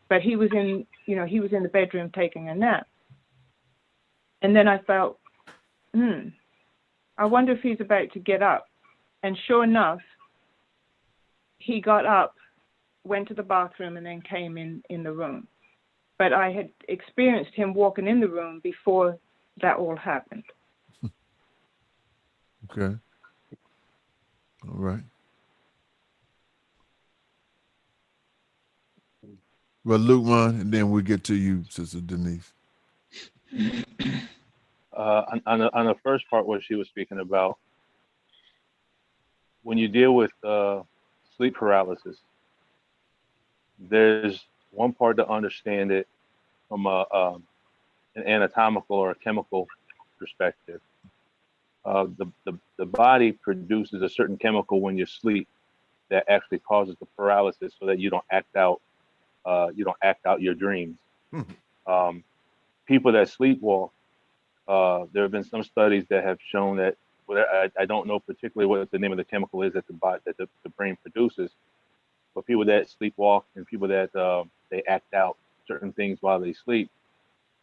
But he was in the bedroom taking a nap. And then I felt, I wonder if he's about to get up. And sure enough, he got up, went to the bathroom, and then came in the room. But I had experienced him walking in the room before that all happened. Okay. All right. Well, Luqman, and then we'll get to you, Sister Denise. On the first part, what she was speaking about, when you deal with sleep paralysis, there's one part to understand it from an anatomical or a chemical perspective. The body produces a certain chemical when you sleep that actually causes the paralysis, so that you don't act out your dreams. People that sleepwalk, there have been some studies that have shown that, I don't know particularly what the name of the chemical is that the brain produces, but people that sleepwalk and people that they act out certain things while they sleep,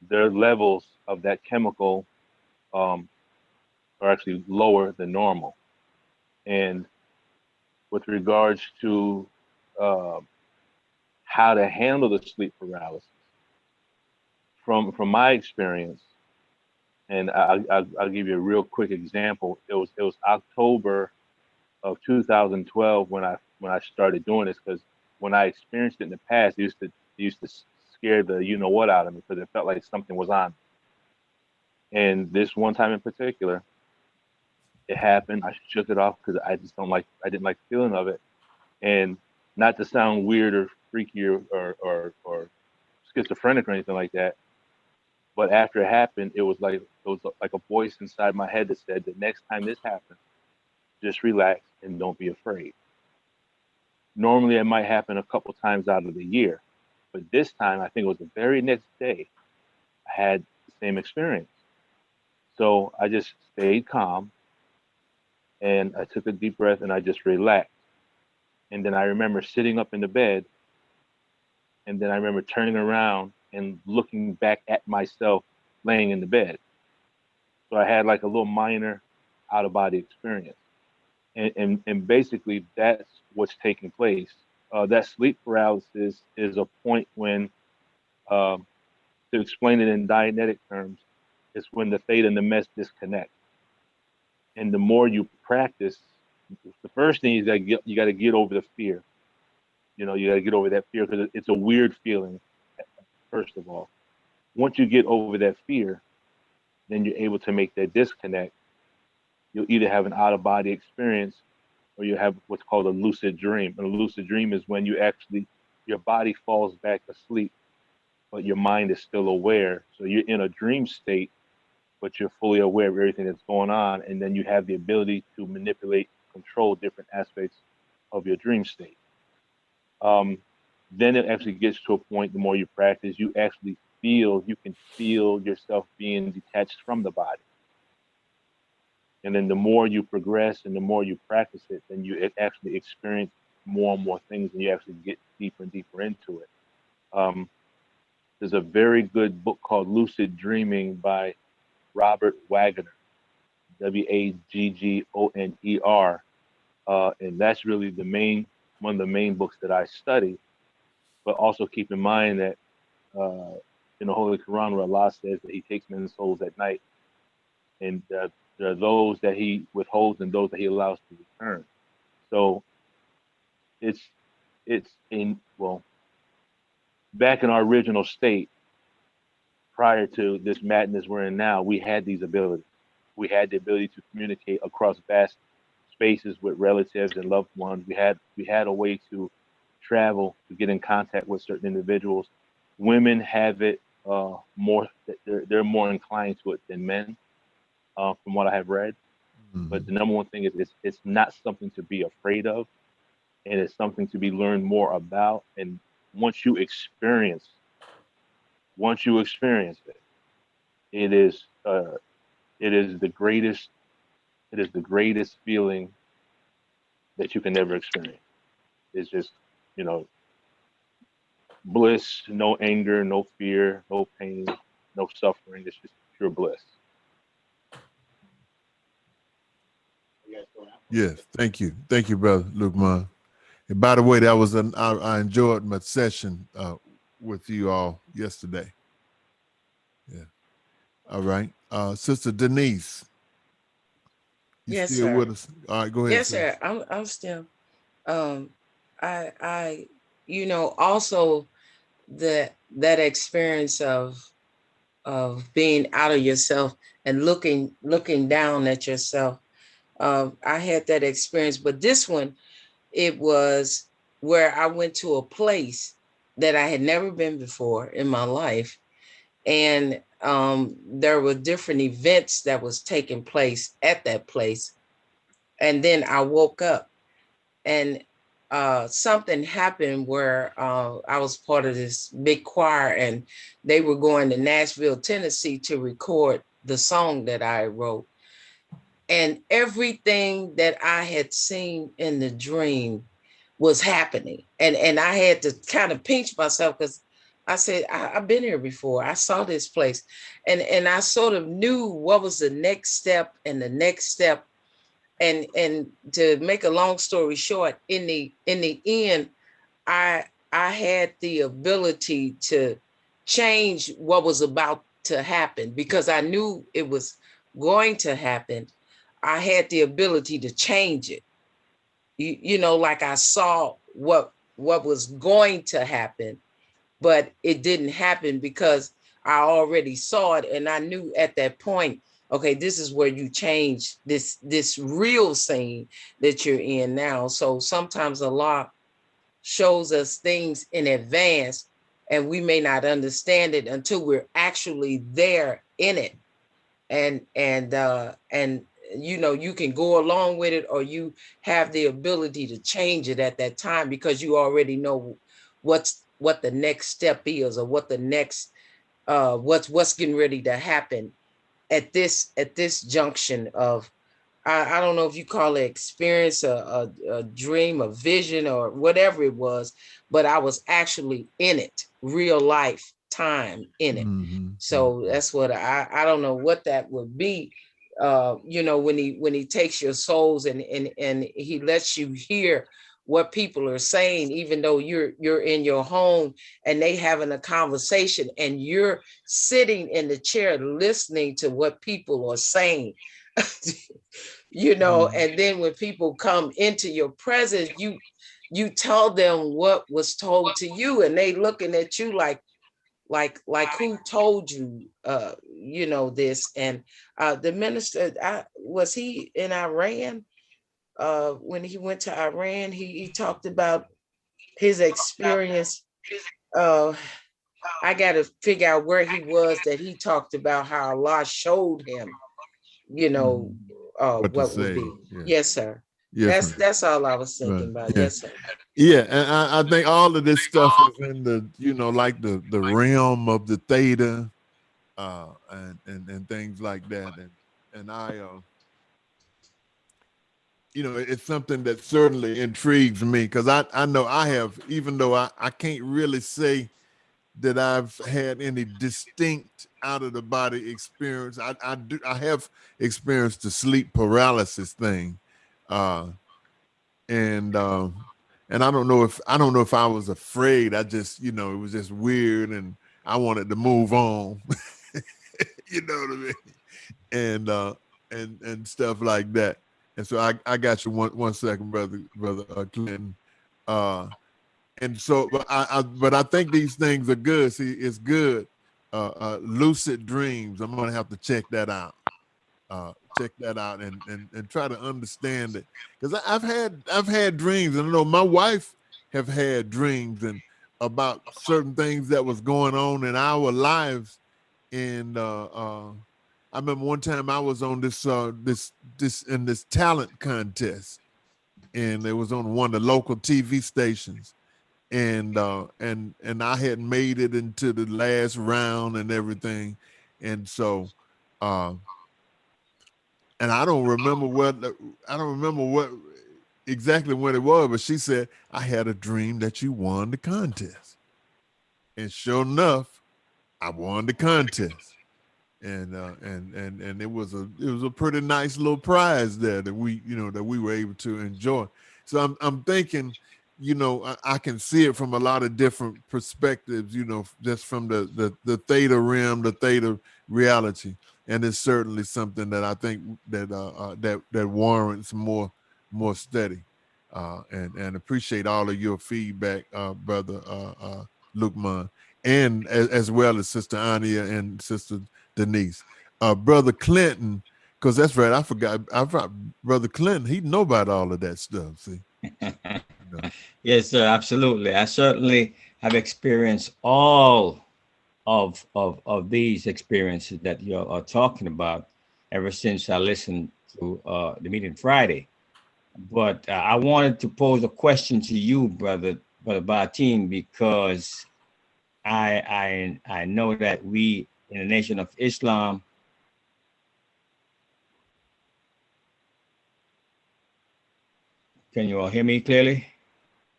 their levels of that chemical are actually lower than normal. And with regards to how to handle the sleep paralysis, from my experience, and I'll give you a real quick example. It was October of 2012 when I started doing this, because when I experienced it in the past, it used to scare the you know what out of me, because it felt like something was on me. And this one time in particular, it happened. I shook it off because I didn't like the feeling of it. And not to sound weird or freaky or schizophrenic or anything like that, but after it happened, it was like a voice inside my head that said, the next time this happens, just relax and don't be afraid. Normally it might happen a couple times out of the year, but this time, I think it was the very next day, I had the same experience. So I just stayed calm, and I took a deep breath, and I just relaxed. And then I remember sitting up in the bed, and then I remember turning around and looking back at myself laying in the bed. So I had like a little minor out-of-body experience. And basically that's what's taking place. That sleep paralysis is a point when, to explain it in Dianetic terms, it's when the theta and the mes disconnect. And the more you practice, the first thing is that you got to get over the fear. You know, you got to get over that fear, because it's a weird feeling, first of all. Once you get over that fear, then you're able to make that disconnect. You'll either have an out-of-body experience, or you have what's called a lucid dream. And a lucid dream is when your body falls back asleep, but your mind is still aware. So you're in a dream state, but you're fully aware of everything that's going on. And then you have the ability to manipulate, control different aspects of your dream state. Then it actually gets to a point, the more you practice, you can feel yourself being detached from the body. And then the more you progress and the more you practice it, then you actually experience more and more things, and you actually get deeper and deeper into it. There's a very good book called Lucid Dreaming by Robert Waggoner, Waggoner. And that's really one of the main books that I study. But also keep in mind that in the Holy Quran, where Allah says that He takes men's souls at night, and the There are those that he withholds and those that he allows to return. So it's back in our original state, prior to this madness we're in now, we had these abilities. We had the ability to communicate across vast spaces with relatives and loved ones. We had a way to travel, to get in contact with certain individuals. Women have it more. They're more inclined to it than men, from what I have read. Mm-hmm. But the number one thing is it's not something to be afraid of, and it's something to be learned more about. And once you experience it, it is the greatest feeling that you can ever experience. It's just, bliss, no anger, no fear, no pain, no suffering. It's just pure bliss. Yes, thank you, brother Lukman. And by the way, that was I enjoyed my session with you all yesterday. Yeah. All right, Sister Denise. You Yes, still sir. with us? All right, go ahead. Yes, sir. I'm still. I also that experience of being out of yourself and looking down at yourself. I had that experience, but this one, it was where I went to a place that I had never been before in my life. And there were different events that was taking place at that place. And then I woke up and something happened where I was part of this big choir, and they were going to Nashville, Tennessee to record the song that I wrote. And everything that I had seen in the dream was happening. And I had to kind of pinch myself because I said, I've been here before. I saw this place. And I sort of knew what was the next step and the next step. And to make a long story short, in the end, I had the ability to change what was about to happen because I knew it was going to happen. I had the ability to change it. Like I saw what was going to happen, but it didn't happen because I already saw it. And I knew at that point, okay, this is where you change this real scene that you're in now. So sometimes Allah shows us things in advance and we may not understand it until we're actually there in it. And you can go along with it, or you have the ability to change it at that time because you already know what the next step is, or what the next what's getting ready to happen at this junction of I don't know if you call it experience, a dream, a vision, or whatever it was, but I was actually in it, real life time in it. Mm-hmm. So that's what I don't know what that would be. When he takes your souls and he lets you hear what people are saying, even though you're in your home and they having a conversation and you're sitting in the chair listening to what people are saying. And then when people come into your presence, you tell them what was told to you, and they looking at you like who told you this. And the minister, was he in Iran? When he went to Iran, he talked about his experience. I got to figure out where he was, that he talked about how Allah showed him, what would be. Yeah. Yes, sir. Yes, that's all I was thinking about. Yeah. Yes, sir. Yeah, and I think all of this stuff is in the, like the realm of the theta, and things like that, and I, it's something that certainly intrigues me because I know I have, even though I can't really say that I've had any distinct out of the body experience. I have experienced the sleep paralysis thing, and I don't know if I was afraid. I just, it was just weird, and I wanted to move on. You know what I mean? And and stuff like that. And so I got you one second, brother Clinton. And so, but I think these things are good. See, it's good. Lucid dreams. I'm gonna have to check that out. Check that out and try to understand it, because I've had dreams, and I know my wife have had dreams and about certain things that was going on in our lives. And I remember one time I was on this talent contest, and it was on one of the local TV stations, and I had made it into the last round and everything, and so and I don't remember what exactly what it was, but she said, I had a dream that you won the contest. And sure enough, I won the contest. And it was a pretty nice little prize there that we were able to enjoy. So I'm thinking, I can see it from a lot of different perspectives, just from the theta realm, the theta reality. And it's certainly something that I think that warrants more study. And appreciate all of your feedback, brother Lukman, and as well as Sister Ania and Sister Denise. Brother Clinton, because that's right, I forgot Brother Clinton, he know about all of that stuff. See. Yes, sir, absolutely. I certainly have experienced all of these experiences that you are talking about ever since I listened to the meeting Friday. But I wanted to pose a question to you, brother Batin, because I know that we in the Nation of Islam can you all hear me clearly?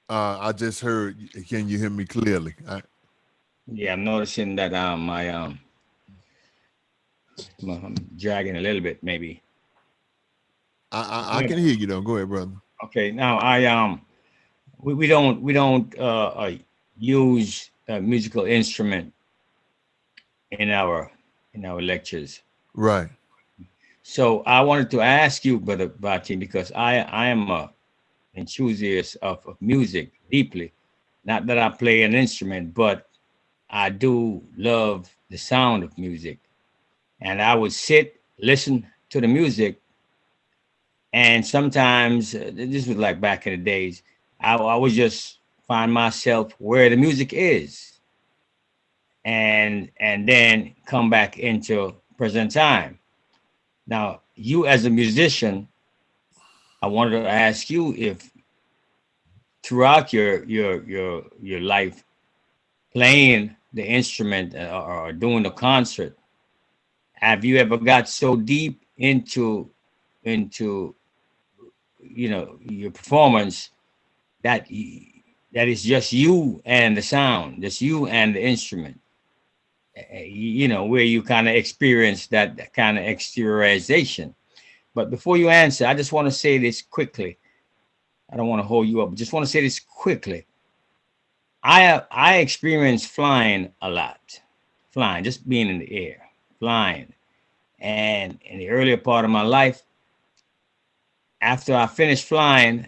I just heard. Can you hear me clearly? Yeah, I'm noticing that I'm dragging a little bit, maybe. I can hear you though. Go ahead, brother. Okay, now we don't use a musical instrument in our lectures. Right. So I wanted to ask you, Brother Batin, because I am a enthusiast of music deeply. Not that I play an instrument, but I do love the sound of music. And I would sit, listen to the music, and sometimes this was like back in the days, I would just find myself where the music is, and then come back into present time. Now, you as a musician, I wanted to ask you if throughout your life playing the instrument or doing the concert, have you ever got so deep into your performance that is just you and the sound, just you and the instrument, where you kind of experience that kind of exteriorization? But before you answer, I just want to say this quickly. I don't want to hold you up. I just want to say this quickly. I experience flying a lot, just being in the air, flying. And in the earlier part of my life, after I finished flying,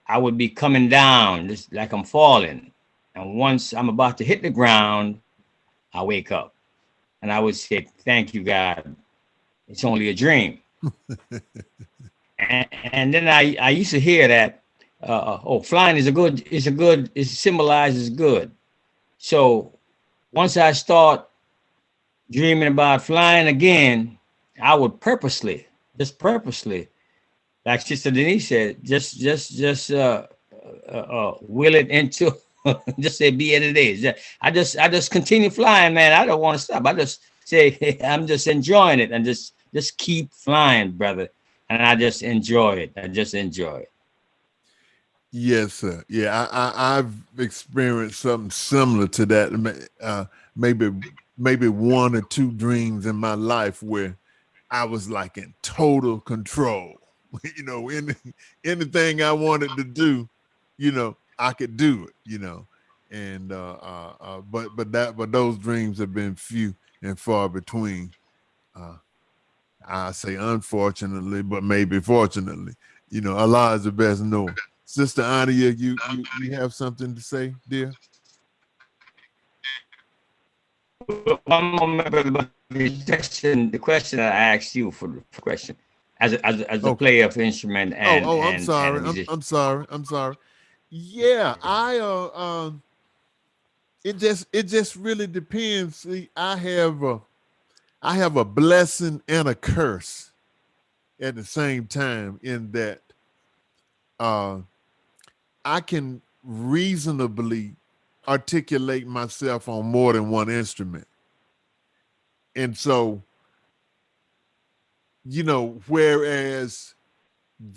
I would be coming down just like I'm falling. And once I'm about to hit the ground, I wake up and I would say, thank you, God. It's only a dream. and then I used to hear that, flying it symbolizes good. So once I start dreaming about flying again, I would purposely, like Sister Denise said, just will it into just say be it it is. I just continue flying, man. I don't want to stop. I just say, hey, I'm just enjoying it and just keep flying, brother. And I just enjoy it. Yes, sir. Yeah, I've experienced something similar to that. Maybe one or two dreams in my life where I was like in total control. Anything I wanted to do, I could do it. And but those dreams have been few and far between. I say unfortunately, but maybe fortunately, you know, Allah is the best knower. Sister Ania, you have something to say, dear? One moment, but the question I asked you for the question, as a player of instrument and I'm sorry. a musician. I'm sorry. Yeah, it just really depends. See, I have a blessing and a curse at the same time, in that I can reasonably articulate myself on more than one instrument. And so, you know, whereas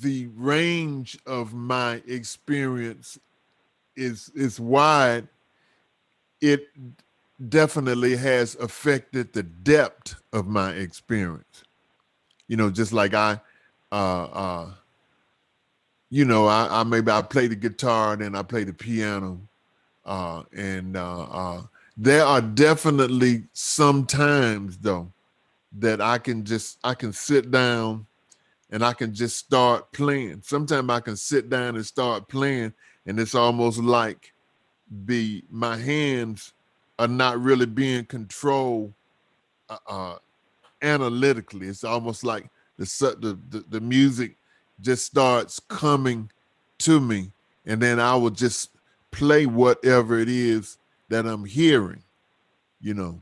the range of my experience is wide, it definitely has affected the depth of my experience. You know, just like you know, I maybe I play the guitar and then I play the piano. And there are definitely some times though that I can sit down and I can just start playing. Sometimes I can sit down and start playing, and it's almost like my hands are not really being controlled analytically. It's almost like the music just starts coming to me, and then I will just play whatever it is that I'm hearing, you know.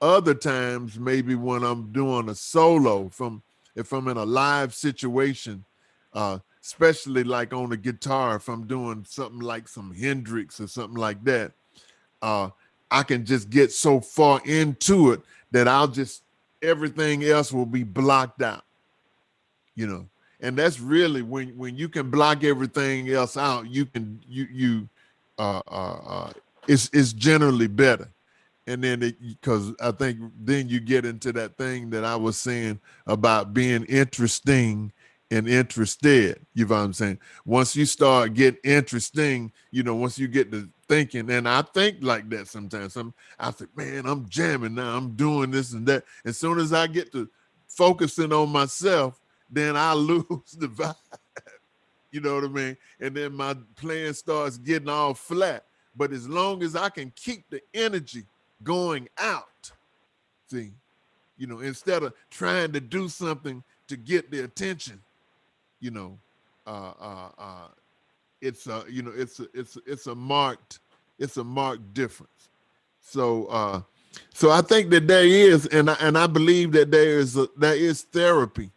Other times, maybe when I'm doing a solo, if I'm in a live situation, especially like on the guitar, if I'm doing something like some Hendrix or something like that, I can just get so far into it that everything else will be blocked out, you know. And that's really when you can block everything else out, it's generally better. And then because I think then you get into that thing that I was saying about being interesting and interested. You know what I'm saying? Once you start getting interesting, you know, once you get to thinking, and I think like that sometimes. I think, man, I'm jamming now. I'm doing this and that. As soon as I get to focusing on myself, then I lose the vibe. You know what I mean? And then my playing starts getting all flat. But as long as I can keep the energy going out, see, you know, instead of trying to do something to get the attention, you know, it's you know, it's a marked difference. So so I think that there is, and I believe that there is therapy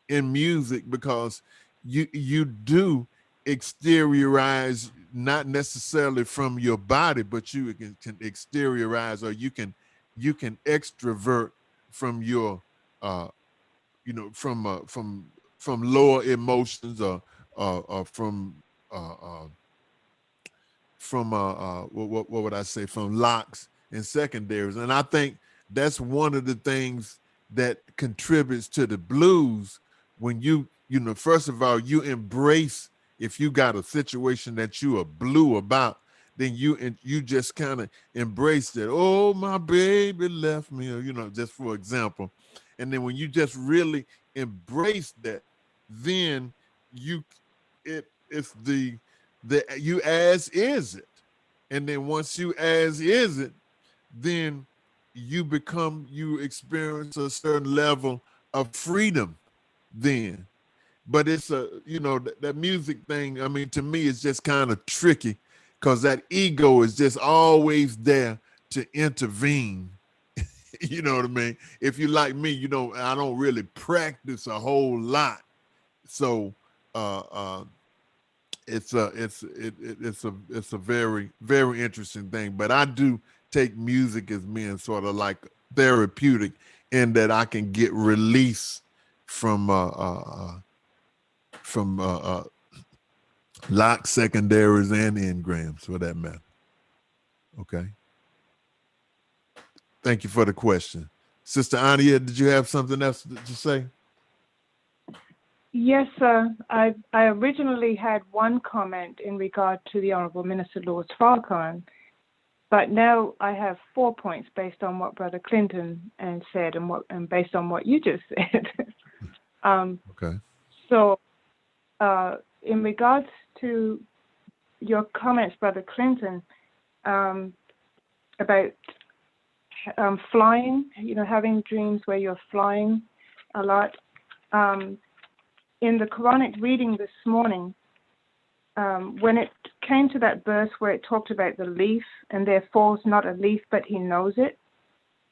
in music, because you do exteriorize, not necessarily from your body, but you can exteriorize, or you can extrovert from your you know, from lower emotions, or from what would I say, from locks and secondaries. And I think that's one of the things that contributes to the blues, when you know, first of all, you embrace, if you got a situation that you are blue about, then you just kind of embrace that. Oh, my baby left me, or, you know, just for example. And then when you just really embrace that, then it's the you as is it. And then once you as is it, then you experience a certain level of freedom then. But it's you know, that music thing, I mean, to me, it's just kind of tricky, because that ego is just always there to intervene. You know what I mean? If you like me, you know, I don't really practice a whole lot. So it's a very, very interesting thing. But I do take music as being sort of like therapeutic, in that I can get release from lock secondaries and engrams, for that matter. Okay. Thank you for the question. Sister Ania, did you have something else to say? Yes, sir. I originally had one comment in regard to the Honorable Minister Louis Farrakhan, But now I have 4 points based on what Brother Clinton said and based on what you just said. Okay. So in regards to your comments, Brother Clinton, about flying, having dreams where you're flying a lot. In the Quranic reading this morning, when it came to that verse where it talked about the leaf, and there falls not a leaf, but he knows it,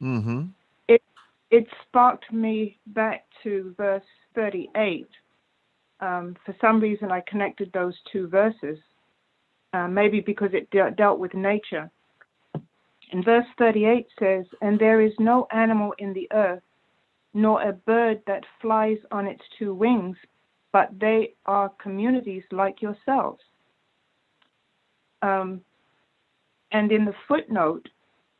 Mm-hmm. it sparked me back to verse 38. For some reason, I connected those two verses, maybe because it dealt with nature. And verse 38 says, "And there is no animal in the earth, nor a bird that flies on its two wings, but they are communities like yourselves." And in the footnote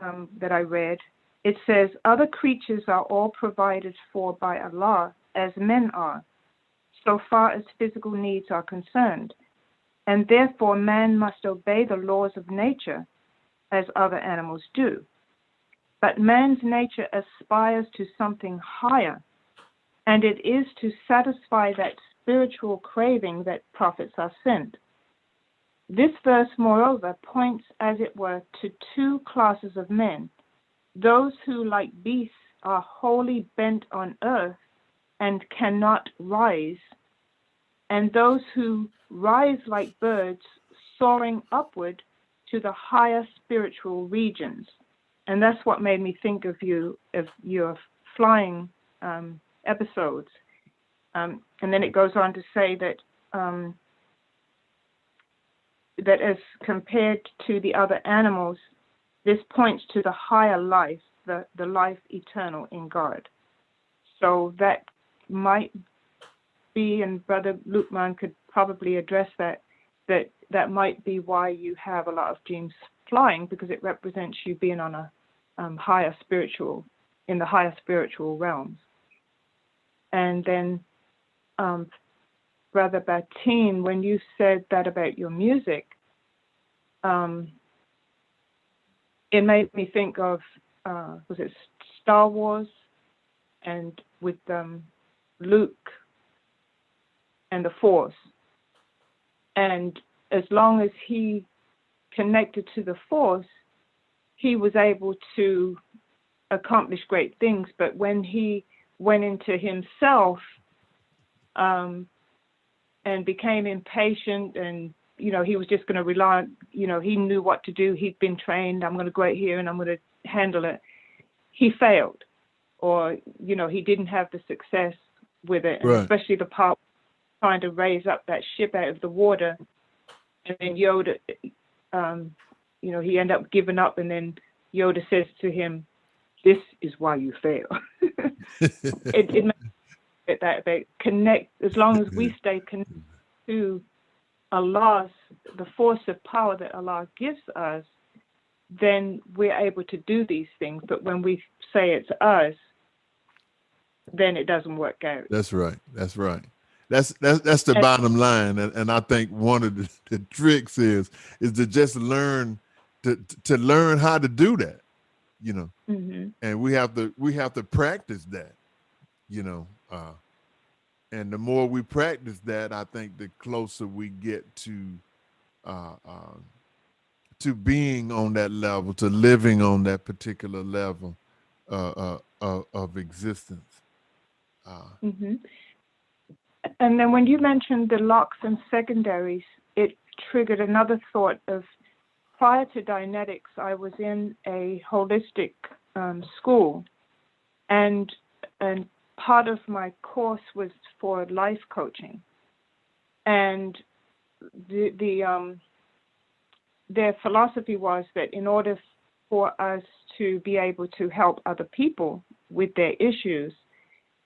that I read, it says, "Other creatures are all provided for by Allah, as men are, so far as physical needs are concerned. And therefore man must obey the laws of nature, as other animals do. But man's nature aspires to something higher, and it is to satisfy that spiritual craving that prophets are sent. This verse, moreover, points, as it were, to two classes of men, those who, like beasts, are wholly bent on earth and cannot rise, and those who rise like birds, soaring upward to the higher spiritual regions." And that's what made me think of your flying episodes. And then it goes on to say that that as compared to the other animals, this points to the higher life, the life eternal in God. So that might be, and Brother Lukman could probably address that might be why you have a lot of dreams flying, because it represents you being on a in the higher spiritual realms. And then Brother Batin, when you said that about your music, it made me think of was it Star Wars, and with Luke and the Force. And as long as he connected to the Force, he was able to accomplish great things. But when he went into himself and became impatient, and he was just going to rely on, he knew what to do. He'd been trained. I'm going to go out here and I'm going to handle it. He failed, or he didn't have the success with it, and right. Especially the part trying to raise up that ship out of the water, and then Yoda, he ended up giving up, and then Yoda says to him, "This is why you fail." it makes it that they connect. As long as we stay connected to Allah's, the force of power that Allah gives us, then we're able to do these things. But when we say it's us, then it doesn't work out. That's right. That's right. That's the bottom line. And I think one of the tricks is to just learn to learn how to do that, Mm-hmm. and we have to practice that, and the more we practice that, I think the closer we get to being on that level, to living on that particular level of existence. Mm-hmm. And then when you mentioned the locks and secondaries, it triggered another thought of, prior to Dianetics, I was in a holistic school, and part of my course was for life coaching, and their philosophy was that in order for us to be able to help other people with their issues,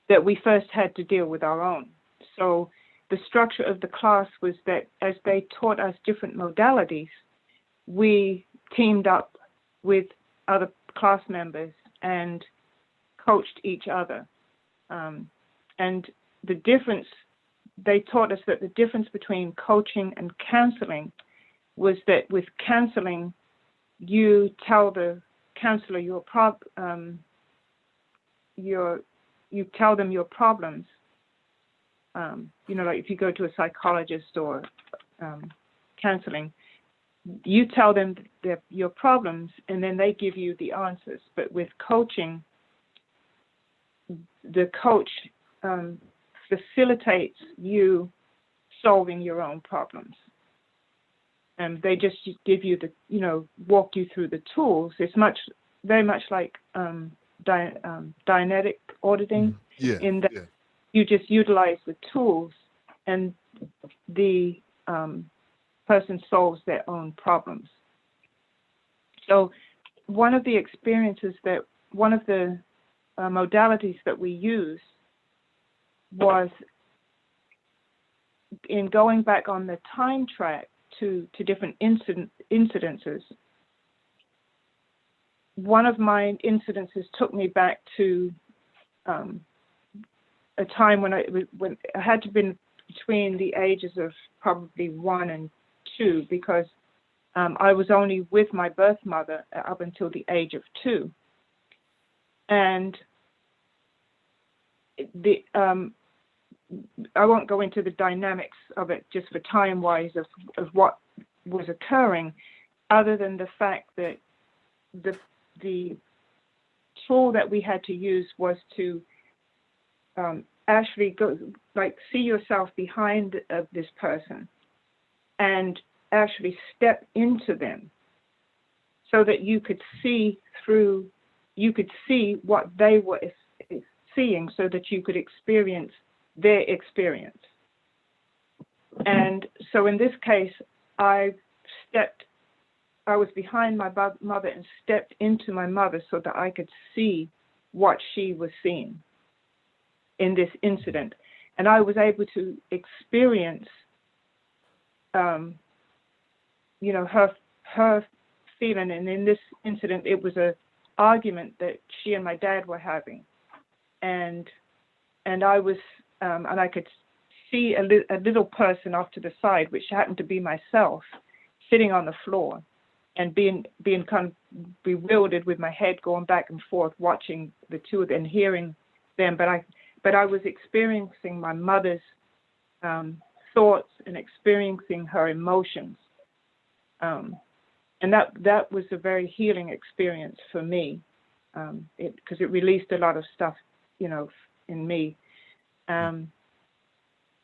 that we first had to deal with our own. So the structure of the class was that as they taught us different modalities, we teamed up with other class members and coached each other. And the difference, they taught us that the difference between coaching and counseling was that with counseling, you tell the counselor you tell them your problems. Like if you go to a psychologist or counseling, you tell them your problems, and then they give you the answers. But with coaching, the coach facilitates you solving your own problems. And they just give you walk you through the tools. It's very much like Dianetic auditing, in that you just utilize the tools, and the person solves their own problems. So one of the modalities that we use was in going back on the time track to different incidences. One of my incidences took me back to a time when I had to be between the ages of probably 1 and 2, because I was only with my birth mother up until the age of 2, and I won't go into the dynamics of it just for time-wise of what was occurring, other than the fact that the tool that we had to use was to actually go, see yourself behind this person and actually step into them, so that you could see what they were seeing, so that you could experience their experience. And so in this case, I was behind my mother and stepped into my mother so that I could see what she was seeing in this incident. And I was able to experience, her feeling. And in this incident, it was an argument that she and my dad were having. And I was, and I could see a little person off to the side, which happened to be myself, sitting on the floor and being kind of bewildered, with my head going back and forth, watching the two of them and hearing them. But I was experiencing my mother's thoughts and experiencing her emotions. And that was a very healing experience for me, because it released a lot of stuff, in me. And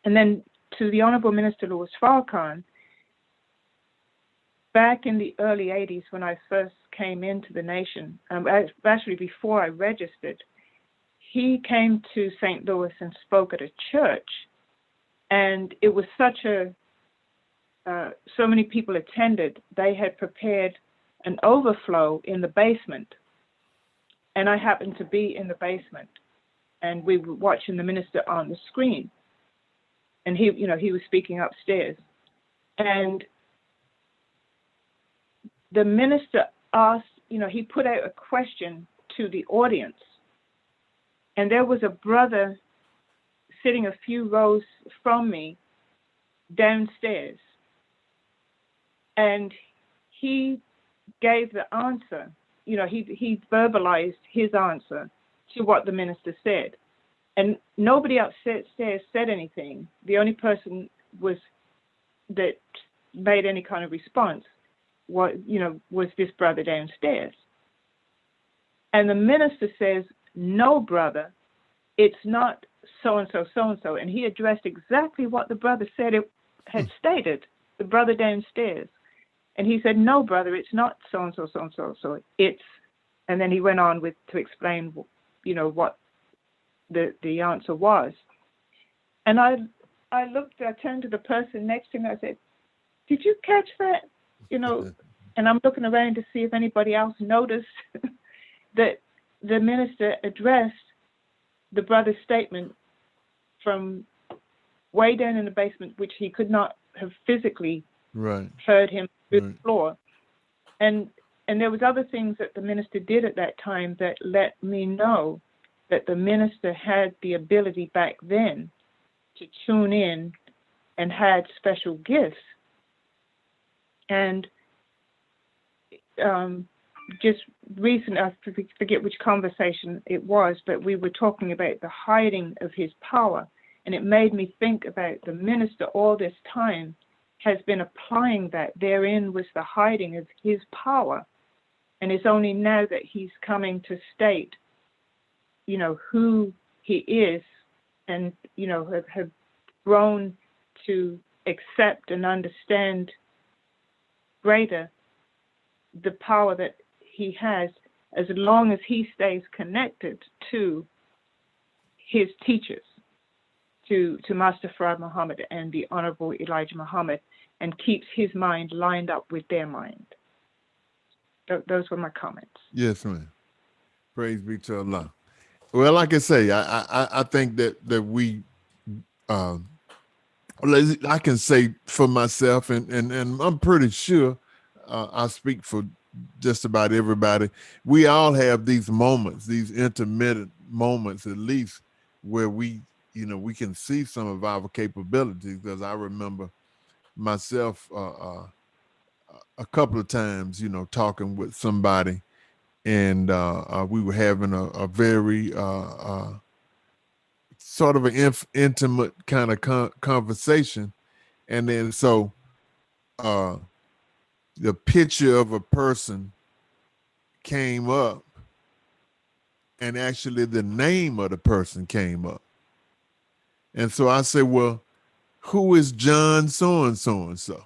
then to the Honorable Minister Louis Farrakhan, back in the early 80s, when I first came into the nation, actually before I registered, he came to St. Louis and spoke at a church. And it was so many people attended, they had prepared an overflow in the basement. And I happened to be in the basement. And we were watching the minister on the screen. And he was speaking upstairs. And the minister asked, he put out a question to the audience. And there was a brother sitting a few rows from me downstairs. And he gave the answer, he verbalized his answer to what the minister said. And nobody upstairs said anything. The only person that made any kind of response was this brother downstairs. And the minister says, "No, brother, it's not so-and-so, so-and-so." And he addressed exactly what the brother said it had stated, the brother downstairs. And he said, "No, brother, it's not so-and-so, so-and-so, so it's," and then he went on to explain, what the answer was. And I turned to the person next to me, I said, "Did you catch that?" And I'm looking around to see if anybody else noticed that the minister addressed the brother's statement from way down in the basement, which he could not have physically heard him through the floor. And there was other things that the minister did at that time that let me know that the minister had the ability back then to tune in and had special gifts. And just recent, I forget which conversation it was, but we were talking about the hiding of his power. And it made me think about the minister all this time has been applying that. Therein was the hiding of his power. And it's only now that he's coming to state, you know, who he is, and, you know, have grown to accept and understand greater the power that he has, as long as he stays connected to his teachers, to Master Farad Muhammad and the Honorable Elijah Muhammad, and keeps his mind lined up with their mind. Those were my comments. Yes, ma'am. Praise be to Allah. Well, like I say, I think that we, I can say for myself, and I'm pretty sure I speak for just about everybody. We all have these moments, these intermittent moments, at least, where we, you know, we can see some of our capabilities. Because I remember myself a couple of times, you know, talking with somebody, and we were having a very sort of an intimate kind of conversation. And then so the picture of a person came up, and actually the name of the person came up. And so I said, well, who is John so-and-so and so?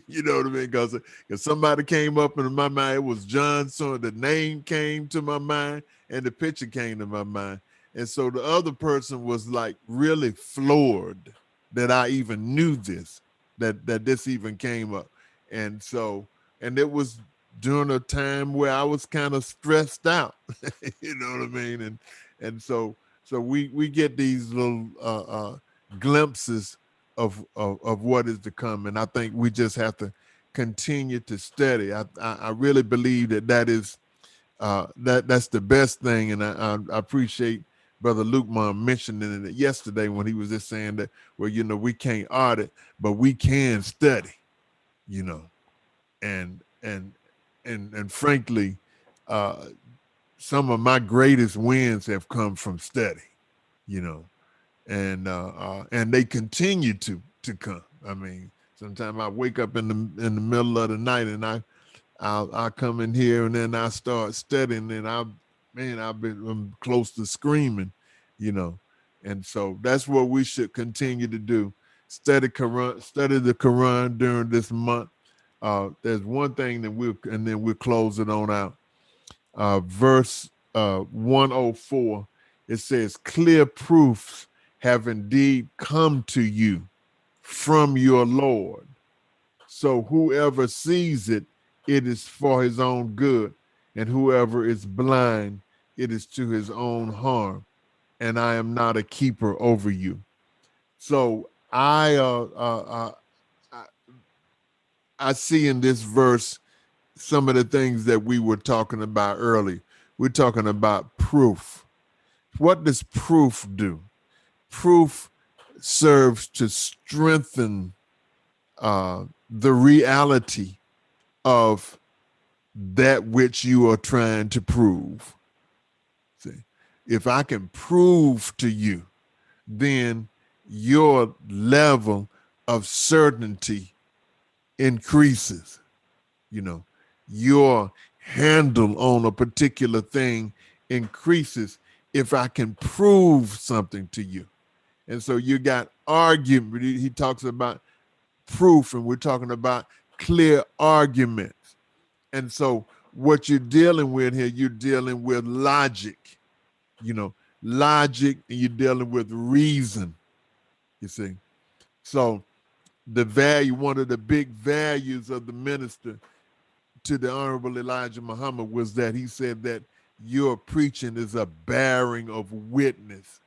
You know what I mean? Because somebody came up in my mind, it was John so, the name came to my mind and the picture came to my mind. And so the other person was like really floored that I even knew this, that this even came up. And so, and it was during a time where I was kind of stressed out, you know what I mean? And so we get these little glimpses of what is to come. And I think we just have to continue to study. I really believe that is that's the best thing. And I appreciate Brother Luke mentioning it yesterday when he was just saying that, well, you know, we can't audit, but we can study, you know, and frankly, some of my greatest wins have come from study, you know, and they continue to come. I mean, sometimes I wake up in the middle of the night and I'll come in here and then I start studying, and I'm close to screaming, you know. And so that's what we should continue to do. Study the Quran during this month. There's one thing that we'll close it on out. Verse 104, it says, clear proofs have indeed come to you from your Lord. So whoever sees it, it is for his own good, and whoever is blind, it is to his own harm. And I am not a keeper over you. So I see in this verse some of the things that we were talking about earlier. We're talking about proof. What does proof do? Proof serves to strengthen the reality of that which you are trying to prove. See, if I can prove to you, then your level of certainty increases. You know, your handle on a particular thing increases if I can prove something to you. And so you got argument. He talks about proof, and we're talking about clear arguments. And so what you're dealing with here, you're dealing with logic, you know, logic, and you're dealing with reason, you see. So the value, one of the big values of the minister to the Honorable Elijah Muhammad was that he said that your preaching is a bearing of witness.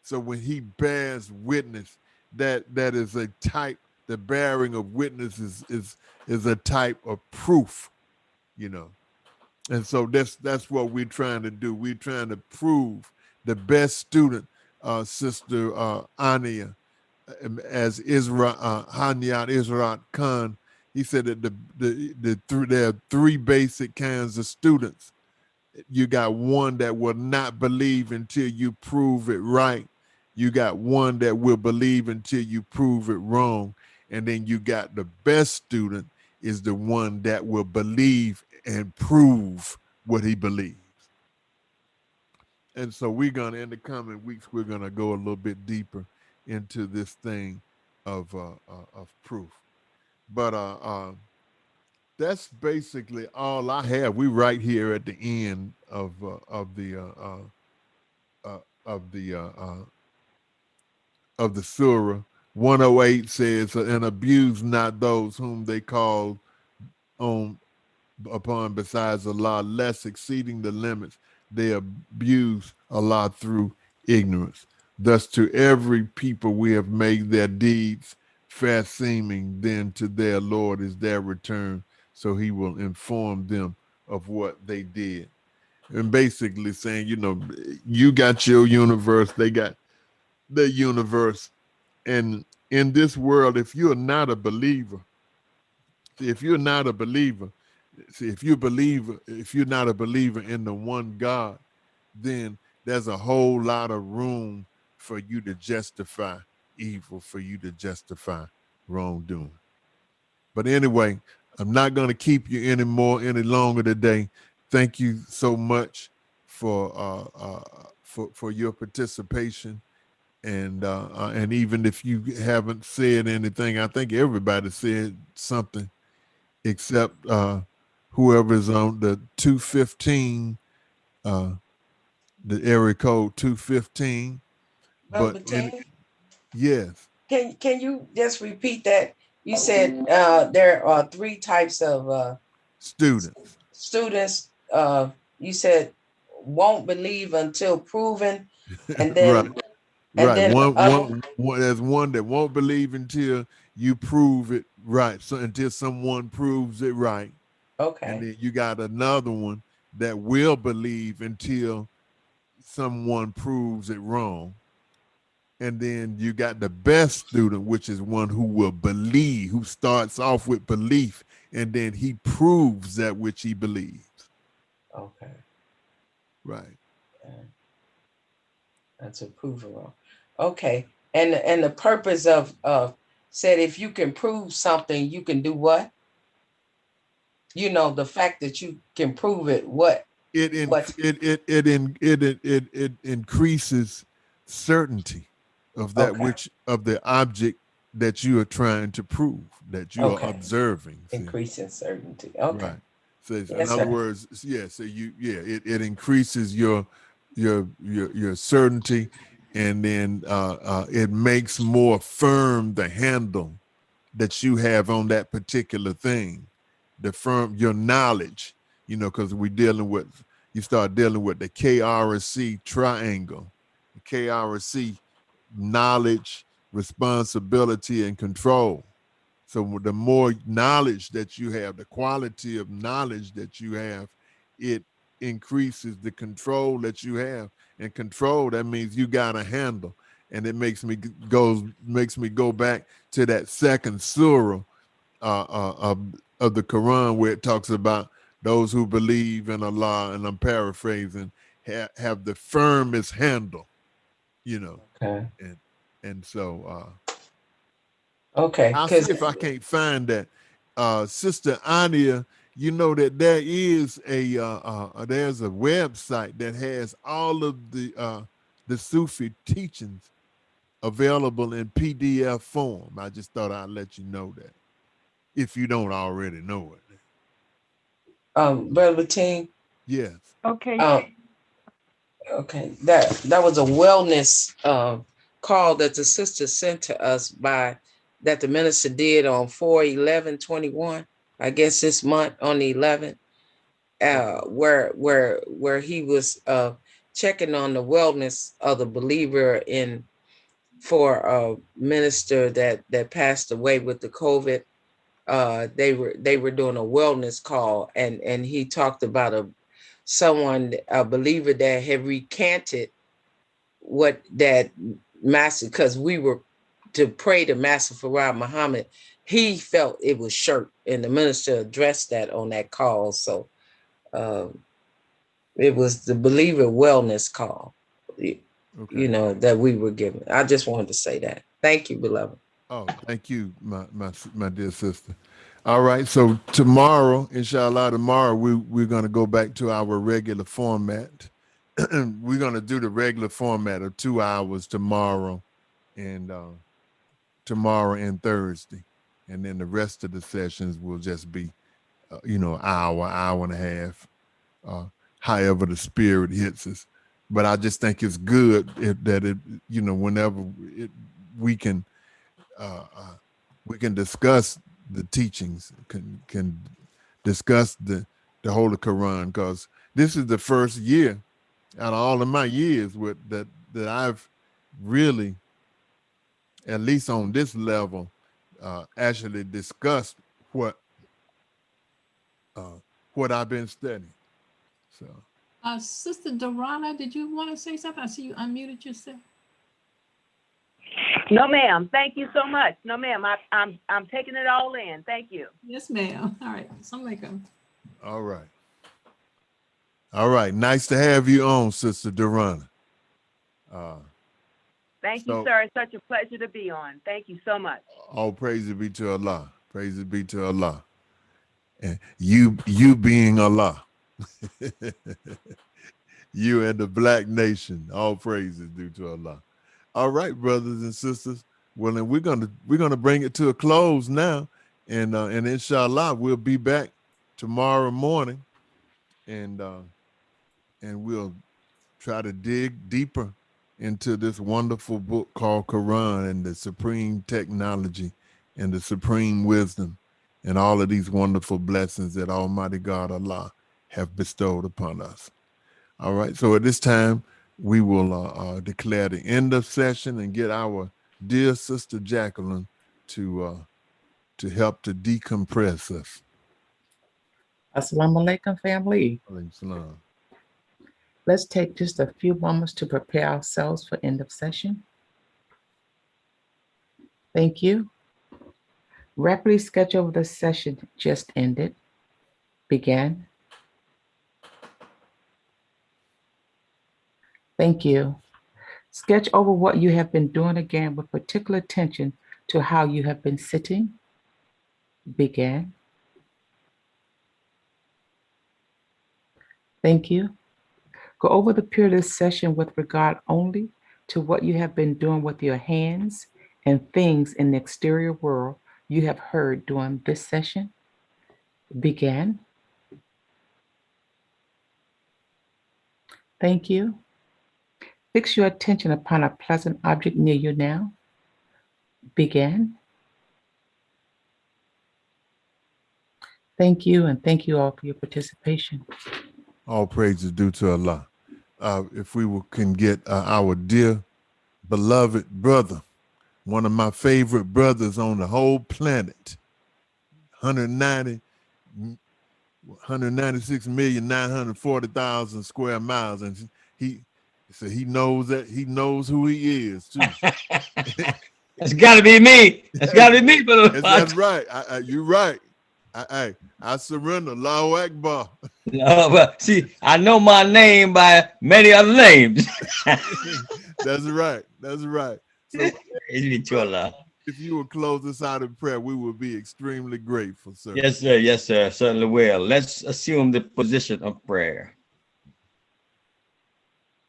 So when he bears witness, that is a type, the bearing of witness is a type of proof, you know. And so that's what we're trying to do. We're trying to prove the best student, Sister Ania, as Haniat Israat Khan He said that there are three basic kinds of students. You got one that will not believe until you prove it right. You got one that will believe until you prove it wrong. And then you got the best student is the one that will believe and prove what he believes. And so we're going to, in the coming weeks, we're going to go a little bit deeper into this thing of proof. But that's basically all I have. We right here at the end of the surah. 108 says, "And abuse not those whom they call on upon besides Allah, less exceeding the limits they abuse Allah through ignorance. Thus to every people we have made their deeds fair seeming, then to their Lord is their return, so he will inform them of what they did." And basically saying, you got your universe, they got their universe. And in this world, if you're not a believer, if you're not a believer in the one God, then there's a whole lot of room for you to justify evil, for you to justify wrongdoing. But anyway, I'm not going to keep you any longer today. Thank you so much for your participation. And even if you haven't said anything, I think everybody said something except whoever's on the 215, the area code 215. But yes. Can you just repeat that? You said there are three types of students. You said won't believe until proven, and then right. And then there's one that won't believe until you prove it right. So until someone proves it right. Okay. And then you got another one that will believe until someone proves it wrong. And then you got the best student, which is one who will believe, who starts off with belief, and then he proves that which he believes. Okay. Right. That's approval. Okay. And the purpose of said if you can prove something, you can do what? The fact that you can prove it, what? It increases certainty of that which of the object that you are trying to prove, that you are observing. Increasing certainty. Okay. Right. So in other words, so it increases your certainty, and then it makes more firm the handle that you have on that particular thing, your knowledge, because you start dealing with the KRC triangle, the KRC, knowledge, responsibility, and control. So the more knowledge that you have, the quality of knowledge that you have, it increases the control that you have. And control, that means you got a handle. And it makes me go back to that second surah of the Quran, where it talks about those who believe in Allah, and I'm paraphrasing, have the firmest handle, Okay. And so okay. I'll see if I can't find that. Sister Ania, that there is there's a website that has all of the Sufi teachings available in PDF form. I just thought I'd let you know that, if you don't already know it. Brother Team. Yes. Okay. Okay. That was a wellness call that the sister sent to us that the minister did on 4/11/21. I guess this month on the 11th, where he was checking on the wellness of the believer for a minister that passed away with the COVID. They were doing a wellness call, and he talked about a believer that had recanted what that master, because we were to pray to Master Farad Muhammad, he felt it was shirked, and the minister addressed that on that call. So it was the believer wellness call, you know, that we were given. I just wanted to say that. Thank you, beloved. Oh, thank you, my dear sister. All right, so tomorrow, inshallah, we're going to go back to our regular format. We're going to do the regular format of 2 hours tomorrow and Thursday. And then the rest of the sessions will just be, hour and a half, however the spirit hits us. But I just think it's good that whenever we can discuss the teachings, can discuss the Holy Quran, because this is the first year out of all of my years that I've really, at least on this level, actually discussed what I've been studying. So, Sister Dorana, did you want to say something? I see you unmuted yourself. No, ma'am. Thank you so much. No, ma'am. I'm taking it all in. Thank you. Yes, ma'am. All right. Assalamualaikum. All right. All right. Nice to have you on, Sister Dorana. Thank you, sir. It's such a pleasure to be on. Thank you so much. All praises be to Allah. Praises be to Allah. And you being Allah. You and the black nation. All praises due to Allah. All right, brothers and sisters. Well, then we're gonna bring it to a close now, and inshallah we'll be back tomorrow morning, and we'll try to dig deeper into this wonderful book called Quran, and the supreme technology and the supreme wisdom and all of these wonderful blessings that Almighty God Allah have bestowed upon us. All right, so at this time, we will declare the end of session and get our dear Sister Jacqueline to help to decompress us. Assalamu alaikum, family. Alaykum salam. Let's take just a few moments to prepare ourselves for end of session. Thank you. Rapidly sketch over the session just ended. Began. Thank you. Sketch over what you have been doing again with particular attention to how you have been sitting. Began. Thank you. Go over the period of this session with regard only to what you have been doing with your hands and things in the exterior world you have heard during this session. Began. Thank you. Fix your attention upon a pleasant object near you now. Began. Thank you, and thank you all for your participation. All praises due to Allah. If we can get our dear beloved brother, one of my favorite brothers on the whole planet, 196,940,000 square miles, and he knows who he is too. That's got to be me. That's got to be me, brother. That's right. You're right. I surrender. Allahu Akbar. No, but see, I know my name by many other names. That's right. That's right. So, if you would close us out in prayer, we would be extremely grateful, sir. Yes, sir. Yes, sir. Certainly will. Let's assume the position of prayer.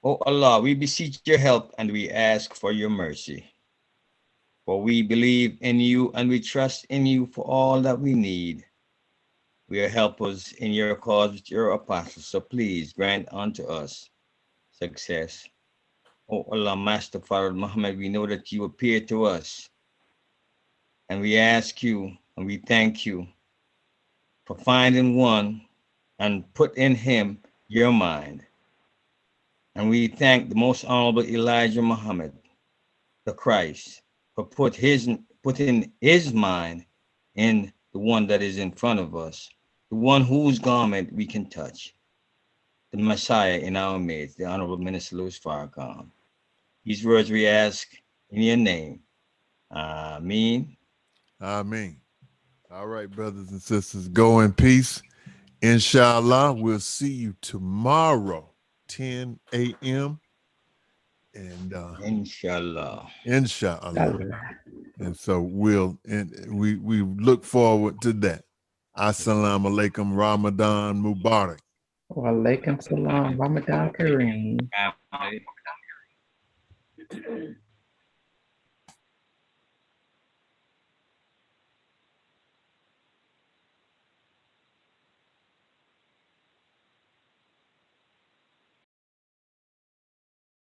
Oh Allah, we beseech your help and we ask for your mercy. For we believe in you and we trust in you for all that we need. We are helpers in your cause with your apostles, so please grant unto us success. Oh Allah, Master Father Muhammad, we know that you appear to us. And we ask you and we thank you for finding one and put in him your mind. And we thank the most honorable Elijah Muhammad, the Christ, for putting his mind in the one that is in front of us, the one whose garment we can touch, the Messiah in our midst, the Honorable Minister Louis Farrakhan. These words we ask in your name. Ameen. Ameen. All right, brothers and sisters, go in peace. Inshallah, we'll see you tomorrow, 10 a.m. And Inshallah. inshallah. And so we look forward to that. Assalamu alaikum, Ramadan Mubarak. Wa alaikum salam. Ramadan Kareem.